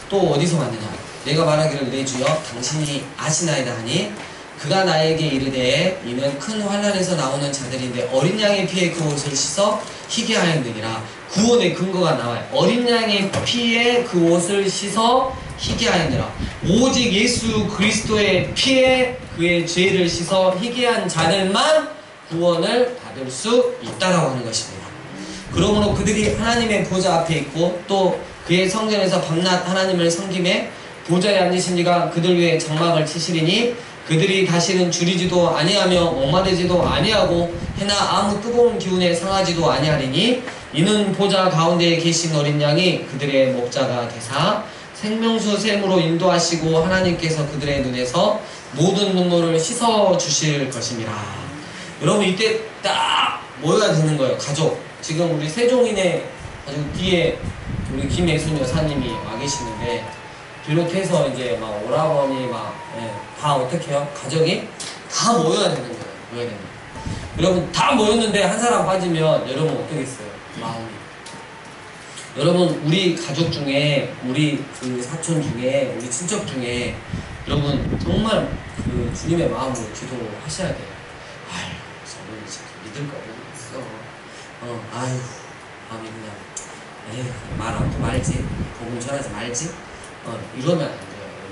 또 어디서 왔느냐? 내가 말하기를 내 주여 당신이 아시나이다 하니 그가 나에게 이르되 이는 큰 환난에서 나오는 자들인데 어린 양의 피에 그 옷을 씻어 희게 하였느니라. 구원의 근거가 나와요. 어린 양의 피에 그 옷을 씻어 희게 하였느니라. 오직 예수 그리스도의 피에 그의 죄를 씻어 희게 한 자들만 구원을 받을 수 있다라고 하는 것입니다. 그러므로 그들이 하나님의 보좌 앞에 있고 또 그의 성전에서 밤낮 하나님을 섬김에 보좌에 앉으신 이가 그들 위에 장막을 치시리니 그들이 다시는 줄이지도 아니하며 목마르지도 아니하고 해나 아무 뜨거운 기운에 상하지도 아니하리니 이는 보좌 가운데에 계신 어린 양이 그들의 목자가 되사 생명수 샘으로 인도하시고 하나님께서 그들의 눈에서 모든 눈물을 씻어 주실 것입니다. 여러분 이때 딱 모여야 되는 거예요. 가족. 지금 우리 세종인의 가족 뒤에 우리 김예순 여사님이 와 계시는데 비롯해서 이제 막 오라버니 다 어떻게 해요? 가족이 다 모여야 되는 거예요. 모여야 되는 거예요. 여러분 다 모였는데 한 사람 빠지면 여러분 어떻겠어요? 마음이. 여러분 우리 가족 중에 우리 그 사촌 중에 우리 친척 중에 여러분 정말 그 주님의 마음으로 기도하셔야 돼요. 아유 저는 진짜 믿을 거 없어. 아유 마음이 그냥 에휴 말 않고 말지 복음 전하지 말지 이러면 안 돼요.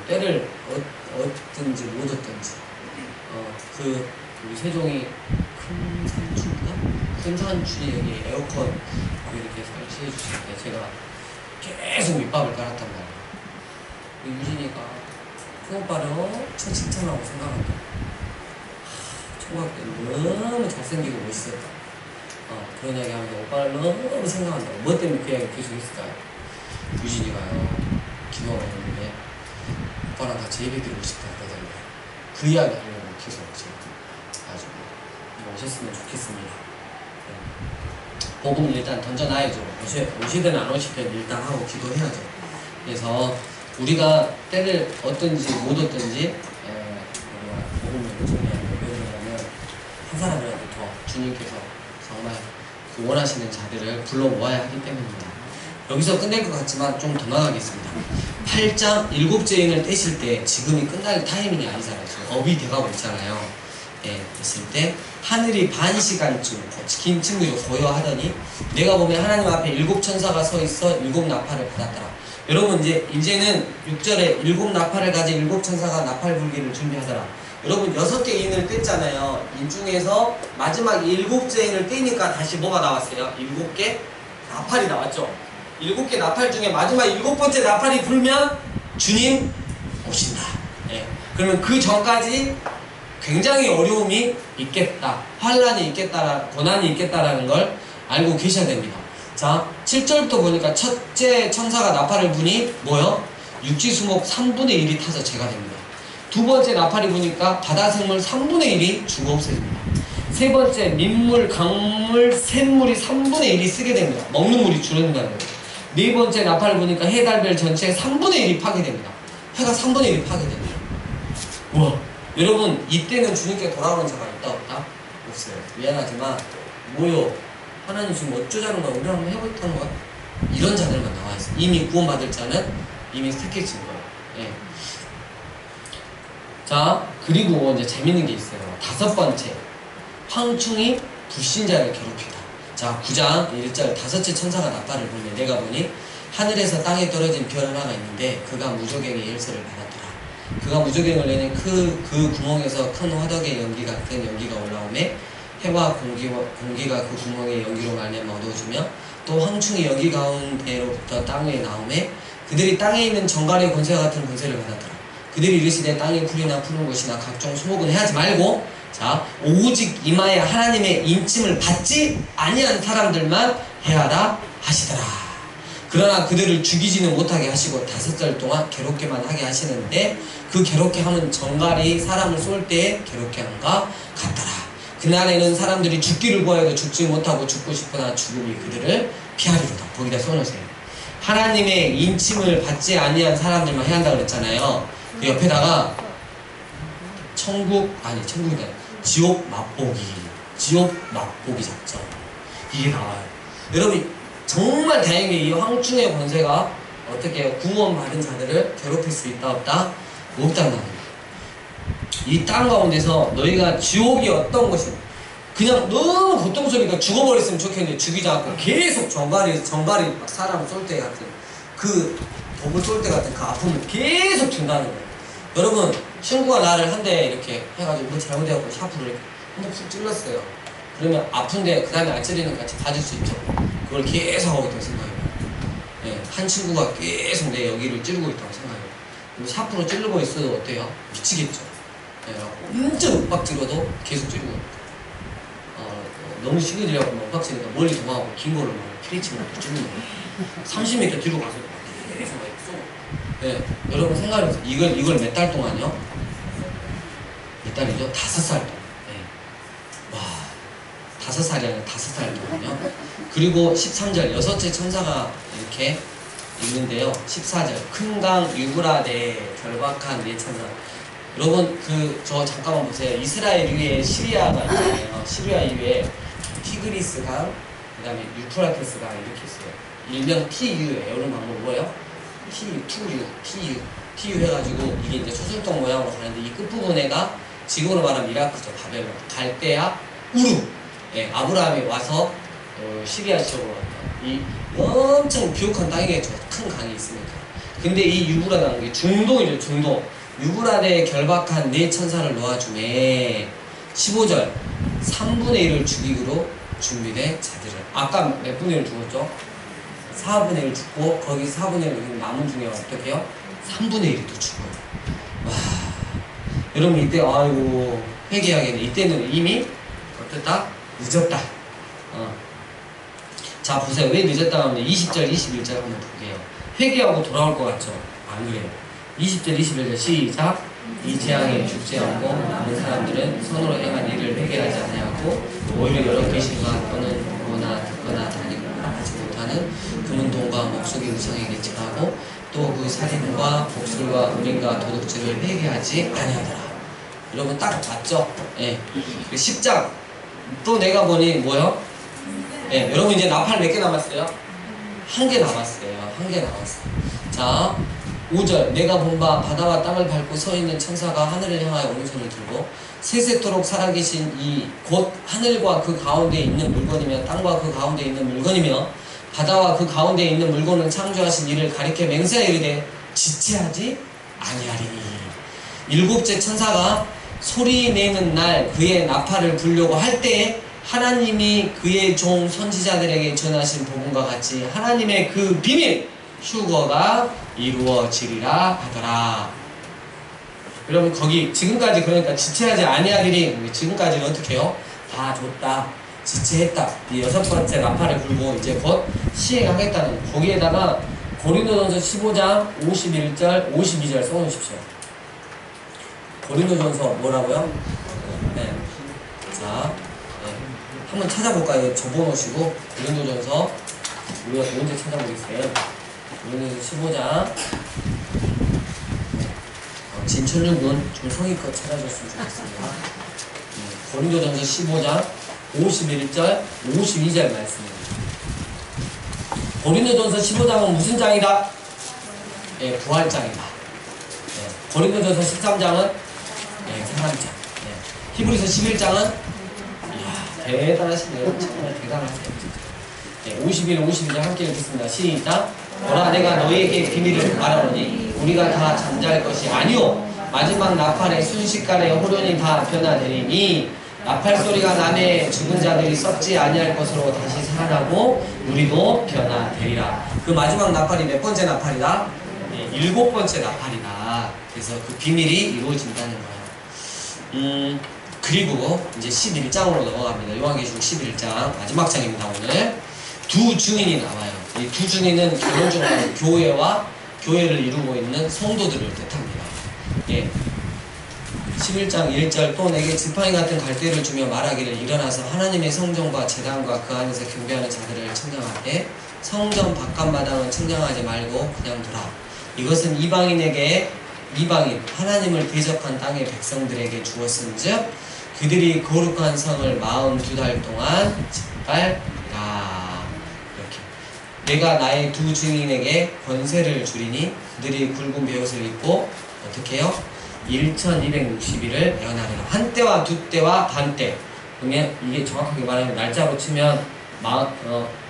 때를 얻든지 못 얻든지 그 우리 세종이 큰 산주인가? 큰 산주에 여기 에어컨 이렇게 설치해 주시는데 제가 계속 밑밥을 깔았단 말이에요. 우리 유진이가 큰 오빠를 엄청 칭찬하고 생각한다. 초등학교 때 너무 잘생기고 멋있었다. 그런 이야기 하면서 오빠를 너무 생각한다. 뭐 때문에 그 이야기 계속 했을까요? 유진이가요 기도가 있는데 오빠랑 같이 예배 드리고 싶다 그러던데 그 이야기 하려고 계속 지금 가지고 오셨으면 좋겠습니다. 복음 일단 던져놔야죠. 오시든 안 오시든 일단 하고 기도해야죠. 그래서 우리가 때를 얻든지 못 얻든지 우리가 복음을 전하는 뭐냐면 한 사람이라도 더 주님께서 정말 그 원하시는 자들을 불러 모아야 하기 때문입니다. 여기서 끝낼 것 같지만 좀 더 나가겠습니다. 8장 7죄인을 떼실 때 지금이 끝날 타이밍이 아니잖아요. 지금 업이 돼가고 있잖아요. 됐을 때 하늘이 반 시간쯤 긴 친구로 고요하더니 내가 보면 하나님 앞에 7 천사가 서 있어 7 나팔을 받았더라. 여러분 이제는 6절에 7 나팔을 가진 7 천사가 나팔 불기를 준비하더라. 여러분 6개 인을 뗐잖아요. 인 중에서 마지막 7째 인을 떼니까 다시 뭐가 나왔어요? 7개 나팔이 나왔죠. 7개 나팔 중에 마지막 7번째 나팔이 불면 주님 오신다. 그러면 그 전까지 굉장히 어려움이 있겠다. 환란이 있겠다. 고난이 있겠다라는 걸 알고 계셔야 됩니다. 자, 7절부터 보니까 첫째 천사가 나팔을 부니 뭐요? 육지수목 3분의 1이 타서 제가 됩니다. 두 번째 나팔이 부니까 바다생물 3분의 1이 죽어 없어집니다. 세 번째 민물, 강물, 샘물이 3분의 1이 쓰게 됩니다. 먹는 물이 줄어든다는 거예요. 네 번째 나팔을 보니까 해, 달, 별 전체의 3분의 1이 파괴됩니다. 해가 3분의 1이 파괴됩니다. 우와. 여러분 이때는 주님께 돌아오는 자가 있다 없다? 없어요. 미안하지만 뭐요? 하나님 지금 어쩌자는 거야? 우리 한번 해보겠다는 거야? 이런 자들만 나와있어요. 이미 구원받을 자는 이미 택해진 거예요. 자, 그리고 이제 재밌는 게 있어요. 5번째 황충이 불신자를 괴롭히다. 자, 9장 1절 5째 천사가 나팔을 불며 내가 보니 하늘에서 땅에 떨어진 별 하나가 있는데 그가 무저갱의 열쇠를 받았더라. 그가 무저갱을 내는 그 구멍에서 큰 화덕의 연기 같은 연기가 올라오매 해와 공기가 그 구멍의 연기로 말미암아 어두워지며 또 황충이 연기 가운데로부터 땅에 나오매 그들이 땅에 있는 정갈의 권세와 같은 권세를 받았더라. 그들이 이르시되 땅의 풀이나 푸른 것이나 각종 수목은 해하지 말고 자 오직 이마에 하나님의 인침을 받지 아니한 사람들만 해하라 하시더라. 그러나 그들을 죽이지는 못하게 하시고 5달 동안 괴롭게만 하게 하시는데 그 괴롭게 하는 정갈이 사람을 쏠 때에 괴롭게 한과 같더라. 그날에는 사람들이 죽기를 구하여도 죽지 못하고 죽고 싶으나 죽음이 그들을 피하리로다. 거기다 써놓으세요. 하나님의 인침을 받지 아니한 사람들만 해야 한다 그랬잖아요. 그 옆에다가 천국이 아니라 지옥 맛보기 작전 이게 나와요. 여러분 정말 다행히 이 황충의 권세가 어떻게 해요? 구원받은 자들을 괴롭힐 수 있다 없다? 없다는 겁니다. 이 땅 가운데서 너희가 지옥이 어떤 것이 그냥 너무 고통스러우니까 죽어버렸으면 좋겠는데 죽이지 않고 계속 정갈이 막 사람 쏠 때 같은 그 독을 쏠 때 같은 그 아픔을 계속 준다는 거예요. 여러분 친구가 나를 한 대 이렇게 해가지고 뭐 잘못해갖고 샤프를 이렇게 한 대 푹 찔렀어요. 그러면 아픈데 그 다음에 안 찔리는 같이 봐줄 수 있죠. 그걸 계속 하고 있다고 생각해요. 예, 한 친구가 계속 내 여기를 찌르고 있다고 생각해요. 그럼 샤프로 찌르고 있어도 어때요? 미치겠죠. 예, 완전 윽박지르도 계속 찌르고 있다. 너무 시기 들려고 윽박지르니까 멀리 도망가고 긴 거를 막 피리치고 찌르는 거예요. 30m 뒤로 가서 계속 막 쏘고. 예, 여러분 생각해보세요. 이걸 몇 달 동안요? 몇 달이죠? 5살 동안. 예. 와, 5살이 아니라 5살 동안요. 그리고 13절 여섯째 천사가 이렇게 있는데요. 14절 큰 강 유브라데 결박한 네 천사. 여러분 저 잠깐만 보세요. 이스라엘 위에 시리아가 있잖아요. 시리아 위에 티그리스 강, 그 다음에 유프라테스 강 이렇게 있어요. 일명 TU예요. 여러분 방법 뭐예요? TU 해가지고 이게 이제 초술통 모양으로 가는데 이 끝부분에가 지금으로 말하면 이라크죠. 바벨론, 갈대아, 우르. 예, 아브라함이 와서 시리아 지역으로 왔다. 이 엄청 비옥한 땅이겠죠. 큰 강이 있으니까. 근데 이 유브라라는 게 중동이죠. 중동. 유브라데에 결박한 네 천사를 놓아주매 15절 3분의 1을 죽이기로 준비된 자들을 아까 몇 분의 1을 죽었죠? 4분의 1 죽고 거기 4분의 1 남은 중에 어떻게 해요? 3분의 1이 또 죽어요. 와, 여러분 이때 아이고 회개하겠네. 이때는 이미 어땠다? 늦었다. 자 보세요. 왜 늦었다 하면 20절 21절 한번 볼게요. 회개하고 돌아올 것 같죠? 안 그래요. 20절 21절 시작. 이 재앙에 죽지 않고 많은 사람들은 손으로 행한 일을 회개하지 아니하고 오히려 여러 계시가 또는 보거나 듣거나 하지 못하는 금은 동과 목속의 우상에게 절하고 또 그 살인과 복술과 음행과 도둑질을 회개하지 아니하더라. 여러분 딱 맞죠? 예. 10장 또 내가 보니 뭐요? 예. 여러분 이제 나팔 몇 개 남았어요? 한 개 남았어요. 한 개 남았어요. 자 5절 내가 본 바 바다와 땅을 밟고 서 있는 천사가 하늘을 향하여 오른손을 들고 세세토록 살아계신 이 곧 하늘과 그 가운데 있는 물건이며 땅과 그 가운데 있는 물건이며 바다와 그 가운데 있는 물건을 창조하신 이를 가리켜 맹세하여 이르되 지체하지 아니하리니. 일곱째 천사가 소리 내는 날 그의 나팔을 불려고 할 때에 하나님이 그의 종 선지자들에게 전하신 복음과 같이 하나님의 그 비밀 휴거가 이루어지리라 하더라. 여러분 거기 지금까지 그러니까 지체하지 아니하리니 지금까지는 어떻게 해요? 다 줬다. 지체했다. 이 6번째 나팔을 불고 이제 곧 시행하겠다는 거기에다가 고린도전서 15장 51절 52절 써놓으십시오. 고린도전서 뭐라고요? 네. 자, 네. 한번 찾아볼까요? 접어놓으시고 고린도전서 우리가 언제 찾아보겠어요? 고린도전서 15장 진천중군 좀 성의껏 찾아줬으면 좋겠습니다. 고린도전서 15장 51절 52절 말씀입니다. 고린도전서 15장은 무슨 장이다? 예, 부활장이다. 예, 고린도전서 13장은 예, 사람장. 예, 히브리서 11장은 이야, 대단하시네요. 정말 대단하세요. 예, 51, 52절 함께 읽겠습니다. 시작. 보라 내가 너희에게 비밀을 말하노니 우리가 다 잠잘 것이 아니오 마지막 나팔의 순식간에 호련히 다 변화되리니 나팔 소리가 나매 죽은 자들이 썩지 아니할 것으로 다시 살아나고 우리도 변화되리라. 그 마지막 나팔이 몇 번째 나팔이다? 네, 7번째 나팔이다. 그래서 그 비밀이 이루어진다는 거예요. 그리고 이제 11장으로 넘어갑니다. 요한계시록 11장 마지막 장입니다. 오늘 두 증인이 나와요. 이 두 증인은 결혼 중하는 교회와 교회를 이루고 있는 성도들을 뜻합니다. 예. 11장 1절 또 내게 지팡이 같은 갈대를 주며 말하기를 일어나서 하나님의 성전과 제단과 그 안에서 경배하는 자들을 청량하되 성전 바깥마당은 청량하지 말고 그냥 두라. 이것은 이방인 하나님을 대적한 땅의 백성들에게 주었은즉 그들이 거룩한 성을 42달 동안 짓밟으라. 이렇게 내가 나의 두 증인에게 권세를 주리니 그들이 굵은 베옷을 입고 어떻게 해요? 1260일을 예언하리라. 한때와 두때와 반때. 그러면 이게 정확하게 말하면 날짜로 치면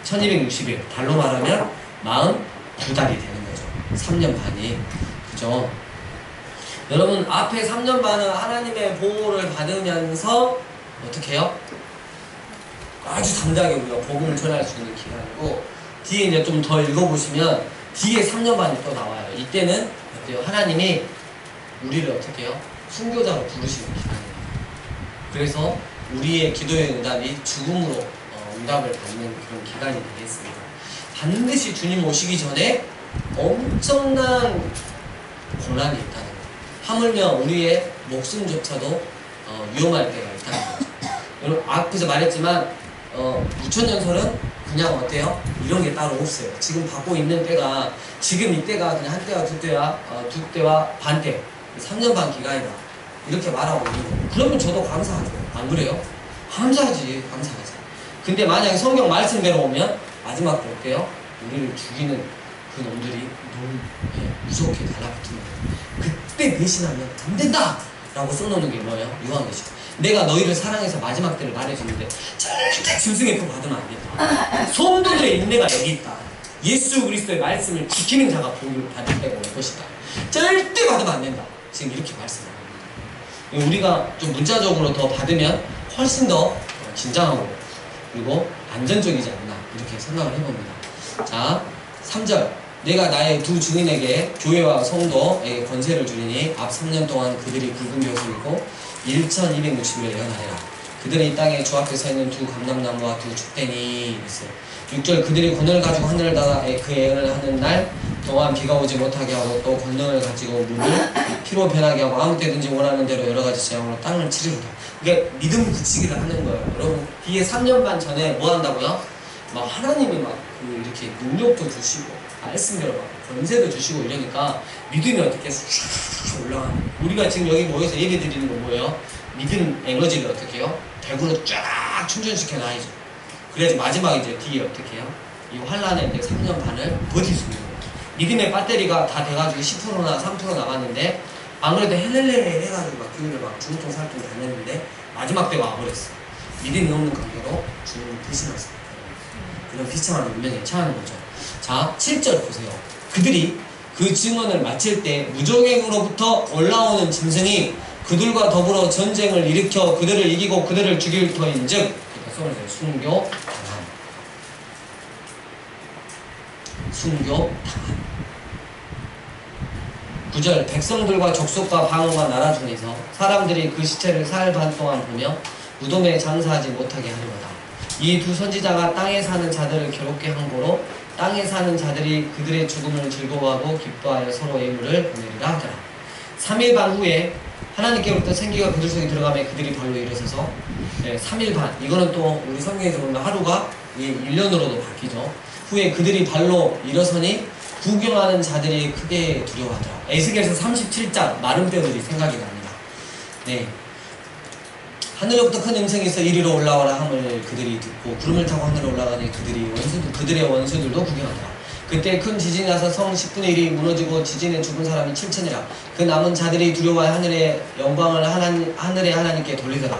1260일, 달로 말하면 49달이 되는 거죠. 3년 반이. 그죠? 여러분, 앞에 3년 반은 하나님의 보호를 받으면서 어떻게 해요? 아주 당당하게 우리가 복음을 전할 수 있는 기간이고, 뒤에 이제 좀 더 읽어보시면 뒤에 3년 반이 또 나와요. 이때는 어때요? 하나님이 우리를 어떻게 해요? 순교자로 부르시는 기간이에요. 그래서 우리의 기도의 응답이 죽음으로 응답을 받는 그런 기간이 되겠습니다. 반드시 주님 오시기 전에 엄청난 고난이 있다는 거예요. 하물며 우리의 목숨조차도 위험할 때가 있다는 거죠. 여러분, 앞에서 말했지만 6천년설은 그냥 어때요? 이런 게 따로 없어요. 지금 받고 있는 때가, 지금 이때가 그냥 한때와 두때와 두때와 반때, 3년 반 기간이다, 이렇게 말하고 있는 거예요. 그러면 저도 감사하죠. 안 그래요? 감사하지. 근데 만약에 성경 말씀대로 오면 마지막 때 어때요? 우리를 죽이는 그 놈들이 너무 무섭게 달라붙는 거예요. 그때 배신하면 안 된다! 라고 써놓는 게 뭐예요? 요한계시록. 내가 너희를 사랑해서 마지막 때를 말해주는데 절대 짐승의 표 받으면 안 된다. 성도들의 인내가 여기 있다. 예수 그리스도의 말씀을 지키는 자가 복을 받을 때가 올 것이다. 절대 받으면 안 된다. 지금 이렇게 말씀합니다. 우리가 좀 문자적으로 더 받으면 훨씬 더 긴장하고 그리고 안전적이지 않나, 이렇게 생각을 해봅니다. 자, 3절. 내가 나의 두 증인에게, 교회와 성도에게 권세를 주리니 앞 3년 동안 그들이 굵은 베옷을 입고 1260일을 예언하리라. 그들은 이 땅에 주 앞에 서 있는 두 감람나무와 두 족대니 있어요. 6절. 그들이 권능을 가지고 하늘을 닫아 그 예언을 하는 날 동안 비가 오지 못하게 하고, 또 권능을 가지고 물을 피로 변하게 하고 아무 때든지 원하는 대로 여러 가지 재앙으로 땅을 치르리라. 이게 믿음 굳히기를 하는 거예요. 여러분, 뒤에 3년 반 전에 뭐 한다고요? 막 하나님이 막 이렇게 능력도 주시고 말씀대로 막 권세도 주시고 이러니까 믿음이 어떻게 쑥 올라가는 거예요. 우리가 지금 여기 모여서 예배 드리는 건 뭐예요? 믿음 에너지를 어떻게 해요? 대구로 쫙 충전시켜 놔야죠. 그래야지 마지막에 이제 뒤에 어떻게 해요? 이 환란의 이제 3년 반을 버틸 수 있는 거예요. 믿음의 배터리가 다 돼가지고 10%나 3% 남았는데 아무래도 헬렐레 해가지고 막 교회를 막 중통살통 다녔는데 마지막 때가 와버렸어. 믿음이 없는 관계로 주님을 대신하셨어요. 그런 비참한 운명에 처하는 거죠. 자, 7절 보세요. 그들이 그 증언을 마칠 때 무적행으로부터 올라오는 짐승이 그들과 더불어 전쟁을 일으켜 그들을 이기고 그들을 죽일 터인즉, 순교 당함. 순교 당함. 9절. 백성들과 족속과 방언과 나라 중에서 사람들이 그 시체를 사흘 반 동안 보며 무덤에 장사하지 못하게 하리로다. 이 두 선지자가 땅에 사는 자들을 괴롭게 한 고로 땅에 사는 자들이 그들의 죽음을 즐거워하고 기뻐하여 서로 예물을 보내리라 하더라. 3일 반 후에 하나님께로부터 생기가 그들 속에 들어가며 그들이 발로 일어서서 3일 반, 이거는 또 우리 성경에서 보면 하루가 1년으로도 바뀌죠. 후에 그들이 발로 일어서니 구경하는 자들이 크게 두려워하더라. 에스겔서 37장 마른 뼈들이 생각이 납니다. 네. 하늘로부터 큰 음성이 있어 이리로 올라와라 함을 그들이 듣고 구름을 타고 하늘에 올라가니 그들의 원수들도 구경하더라. 그때 큰 지진이 나서 성 10분의 1이 무너지고 지진에 죽은 사람이 7천이라. 그 남은 자들이 두려워하여 하늘의 영광을 하늘의 하나님께 돌리더라.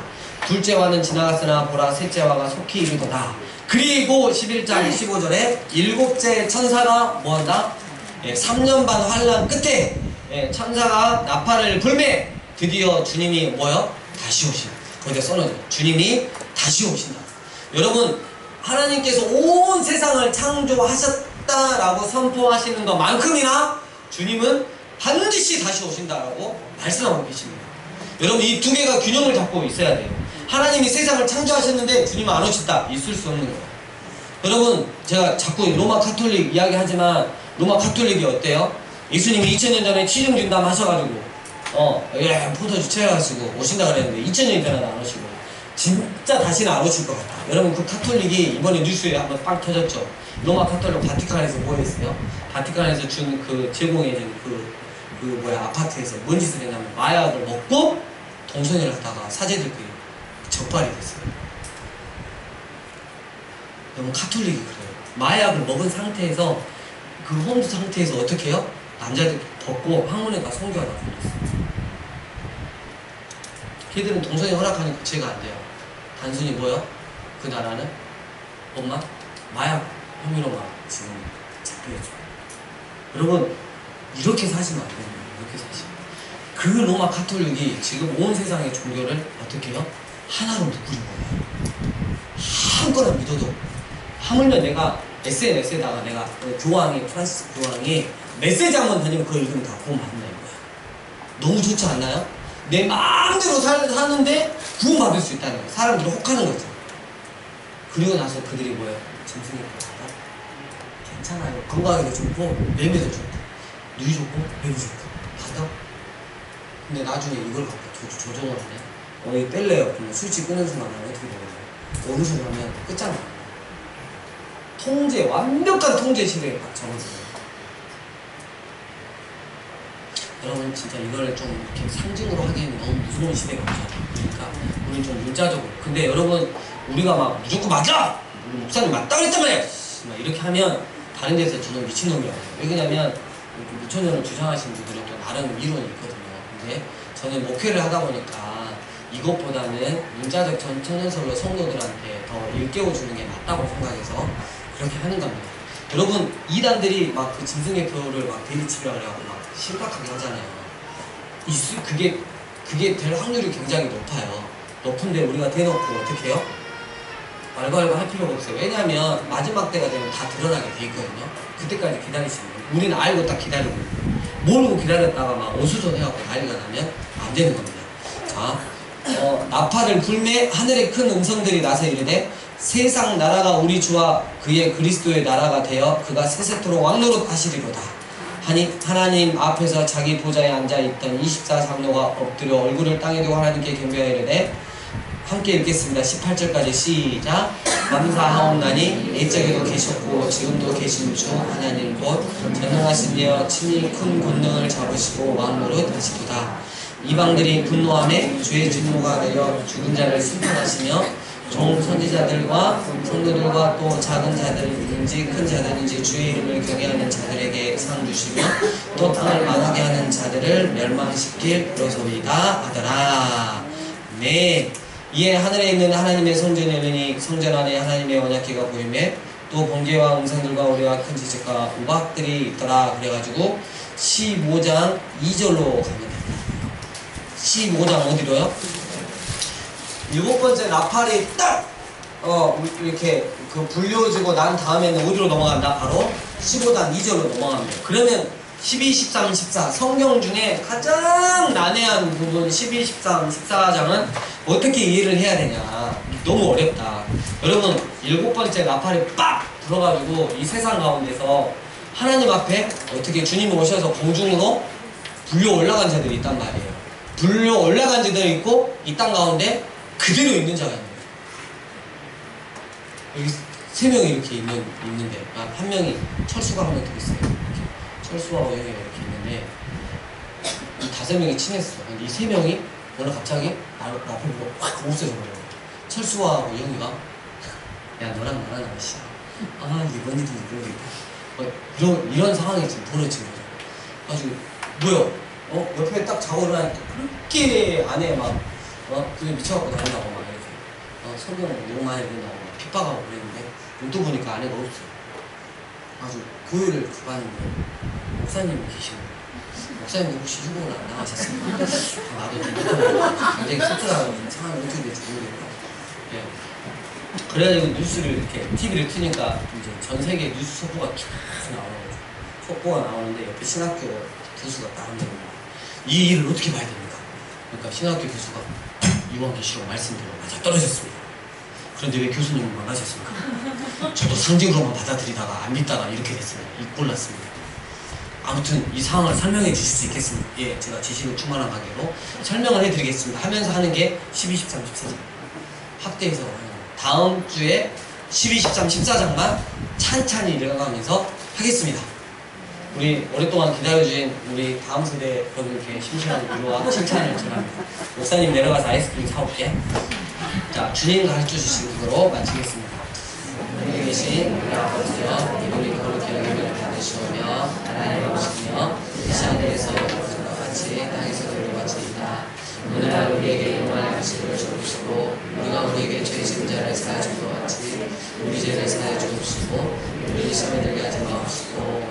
둘째와는 지나갔으나 보라 셋째와가 속히 이르도다. 그리고 11장 15절에 일곱째 천사가 뭐한다? 3년 반 환란 끝에 천사가 나팔을 불매 드디어 주님이 뭐요? 다시 오신다. 거기다 써놓죠. 주님이 다시 오신다. 여러분, 하나님께서 온 세상을 창조하셨다라고 선포하시는 것만큼이나 주님은 반드시 다시 오신다라고 말씀하고 계십니다. 여러분, 이 두 개가 균형을 잡고 있어야 돼요. 하나님이 세상을 창조하셨는데 주님은 안 오셨다. 있을 수 없는 거예요. 여러분, 제가 자꾸 로마 카톨릭 이야기하지만 로마 카톨릭이 어때요? 예수님이 2000년 전에 치중진담 하셔가지고 포도주 채워가지고 오신다 그랬는데 2000년이 지나도 안 오시고 진짜 다시는 안 오실 것 같다. 여러분, 그 카톨릭이 이번에 뉴스에 한번 빵 터졌죠. 로마 카톨릭 바티칸에서 뭐 했어요? 바티칸에서 준 그 제공해준 아파트에서 뭔 짓을 했냐면 마약을 먹고 동성애를 하다가 사제들끼리 적발이 됐어요. 여러분, 카톨릭이 그래요. 마약을 먹은 상태에서 그 홈즈 상태에서 어떻게 해요? 남자들 벗고 황혼회가 성교하다 걸렸어요. 걔들은 동성애 허락하니까 죄가 안 돼요. 단순히 뭐요? 그 나라는 엄마 마약 혐의로만 지금 잡혀있죠. 여러분 이렇게 사시면 안 됩니다. 이렇게 사시면. 그 로마 가톨릭이 지금 온 세상의 종교를 어떻게 해요? 하나로 묶는 거예요. 아무거나 믿어도. 하물며 내가 SNS에다가 내가 교황이 프란시스 교황이 메시지 한번 다니면 그거 읽으면 다 구원 받는다 이거야. 너무 좋지 않나요? 내 마음대로 사는데 구원 받을 수 있다는 거예요. 사람들이 혹하는 거죠. 그리고 나서 그들이 뭐예요? 짐승이 받아? 괜찮아요. 건강에도 좋고 매매도 좋고 누이 좋고 매우 좋고 받아? 근데 나중에 이걸 갖고 조정을 하네. 이거 뺄래요. 그러면 스위치 끄는 순간 어떻게 되거든요? 어느 순간은 끝장나요. 통제, 완벽한 통제 시대에 접어들어요. 여러분 진짜 이걸 좀 이렇게 상징으로 하기에는 너무 무서운 시대가 오죠. 그러니까 우리 좀 문자적으로. 근데 여러분 우리가 막 무조건 맞아! 우리 목사님 맞다 그랬단 말이야! 막 이렇게 하면 다른 데서 저는 미친놈이라고 해요. 왜냐면 무천년을 주장하시는 분들은 또 나름 이론이 있거든요. 근데 저는 목회를 하다 보니까 이것보다는 문자적 천연설로 성도들한테 더 일깨워주는 게 맞다고 생각해서 그렇게 하는 겁니다. 여러분 이단들이 막 그 짐승의 표를 막 대리치려고 하고 막 심각하게 하잖아요. 그게 될 확률이 굉장히 높아요. 높은데 우리가 대놓고 어떻게 해요? 알고 할 필요가 없어요. 왜냐하면 마지막 때가 되면 다 드러나게 돼 있거든요. 그때까지 기다리시면 돼요. 우리는 알고 딱 기다리고 모르고 기다렸다가 막 어수선해갖고 난리가 나면 안 되는 겁니다. 자, 나팔을 불매 하늘의 큰 음성들이 나서 이르되 세상 나라가 우리 주와 그의 그리스도의 나라가 되어 그가 세세토록 왕노릇 하시리로다 하니 하나님 앞에서 자기 보좌에 앉아있던 24장로가 엎드려 얼굴을 땅에 두고 하나님께 경배하여 이르되 함께 읽겠습니다. 18절까지 시작. 감사하옵나니 옛적에도 계셨고 지금도 계신 주 하나님 곧 전능하신 이여 친히 큰 권능을 잡으시고 왕노릇 하시도다. 이방들이 분노하며 주의 진노가 내려 죽은 자를 심판하시며 종 선지자들과 성도들과 또 작은 자들인지 큰 자들인지 주의 이름을 경외하는 자들에게 상 주시며 또 땅을 망하게 하는 자들을 멸망시킬 그러소이다 하더라. 네. 이에 하늘에 있는 하나님의 성전에 이르니 성전 안에 하나님의 언약궤가 보이매 또 번개와 음성들과 우리와 큰 지적과 우박들이 있더라. 그래가지고 15장 2절로 가면 됩니다. 15장 어디로요? 7번째 나팔이 딱 이렇게 불려지고 난 다음에는 어디로 넘어간다? 바로 15장 2절로 넘어갑니다. 그러면 12, 13, 14 성경 중에 가장 난해한 부분 12, 13, 14장은 어떻게 이해를 해야 되냐. 너무 어렵다. 여러분 7번째 나팔이 빡 불어가지고 이 세상 가운데서 하나님 앞에 어떻게 주님이 오셔서 공중으로 불려 올라간 자들이 있단 말이에요. 불려 올라간 자들이 있고 이 땅 가운데 그대로 있는 자가 있는 거예요. 여기 3명이 이렇게 있는데 한 명이 철수가 한 명 더 있어요. 철수하고 형이 이렇게 있는데 이 5명이 친했어. 근데 이 3명이 오늘 갑자기 나를 앞에 보고 확 없어져 버려요. 철수하고 형이가 야 너랑 나랑 아시야. 아 이게 뭔 일인지 모르겠다. 이런 상황이 지금 벌어진 거죠. 아주 뭐야? 옆에 딱 자고 일어나니까 그렇게 안에 막 그게 미쳐갖고 나온다고 막 이렇게 성경 너무 많이 읽는다고 막 핍박하고 그랬는데 또 보니까 안에가 없어요. 아주 교회를 가봤는데 목사님이 계시고 목사님도 혹시 휴고는 안 나가셨습니까? 나도 굉장히 씁쓸한 상황이 어떻게 될지 모르겠고 예. 그래가지고 뉴스를 이렇게 TV를 트니까 이제 전 세계 뉴스 속보가 계속 나오는 거죠. 속보가 나오는데 옆에 신학교 교수가 나온다는 거예요. 이 일을 어떻게 봐야 됩니까? 그러니까 신학교 교수가 요한계시록 말씀대로 맞아 떨어졌습니다. 그런데 왜 교수님은 망하셨습니까? 저도 상징으로만 받아들이다가 안 믿다가 이렇게 됐습니다. 골랐습니다. 아무튼 이 상황을 설명해 주실 수 있겠습니까? 예, 제가 지식을 충만한 관계로 설명을 해드리겠습니다. 하면서 하는 게 12, 13, 14장 확대해서 다음 주에 12, 13, 14장만 찬찬히 읽어가면서 하겠습니다. 우리 오랫동안 기다려주신 우리 다음 세대 여러분께 심심한 위로와 칭찬을 전합니다. 목사님 내려가서 아이스크림 사올게. 자, 주님 가르쳐 주신 그거로 마치겠습니다. 하늘에 계신 우리 아버지여 이름이 거룩히 여김을 받으시오며 나라의 오시며 이 하늘에서 우리와 같이 땅에서도 우리 같이이다. 오늘날 우리에게 일용할 음식을 주옵시고 우리가 우리에게 죄 지은 자를 사하여 준 것 같이 우리 죄를 사하여 주옵시고 우리 시험에 들게 하지 마옵시고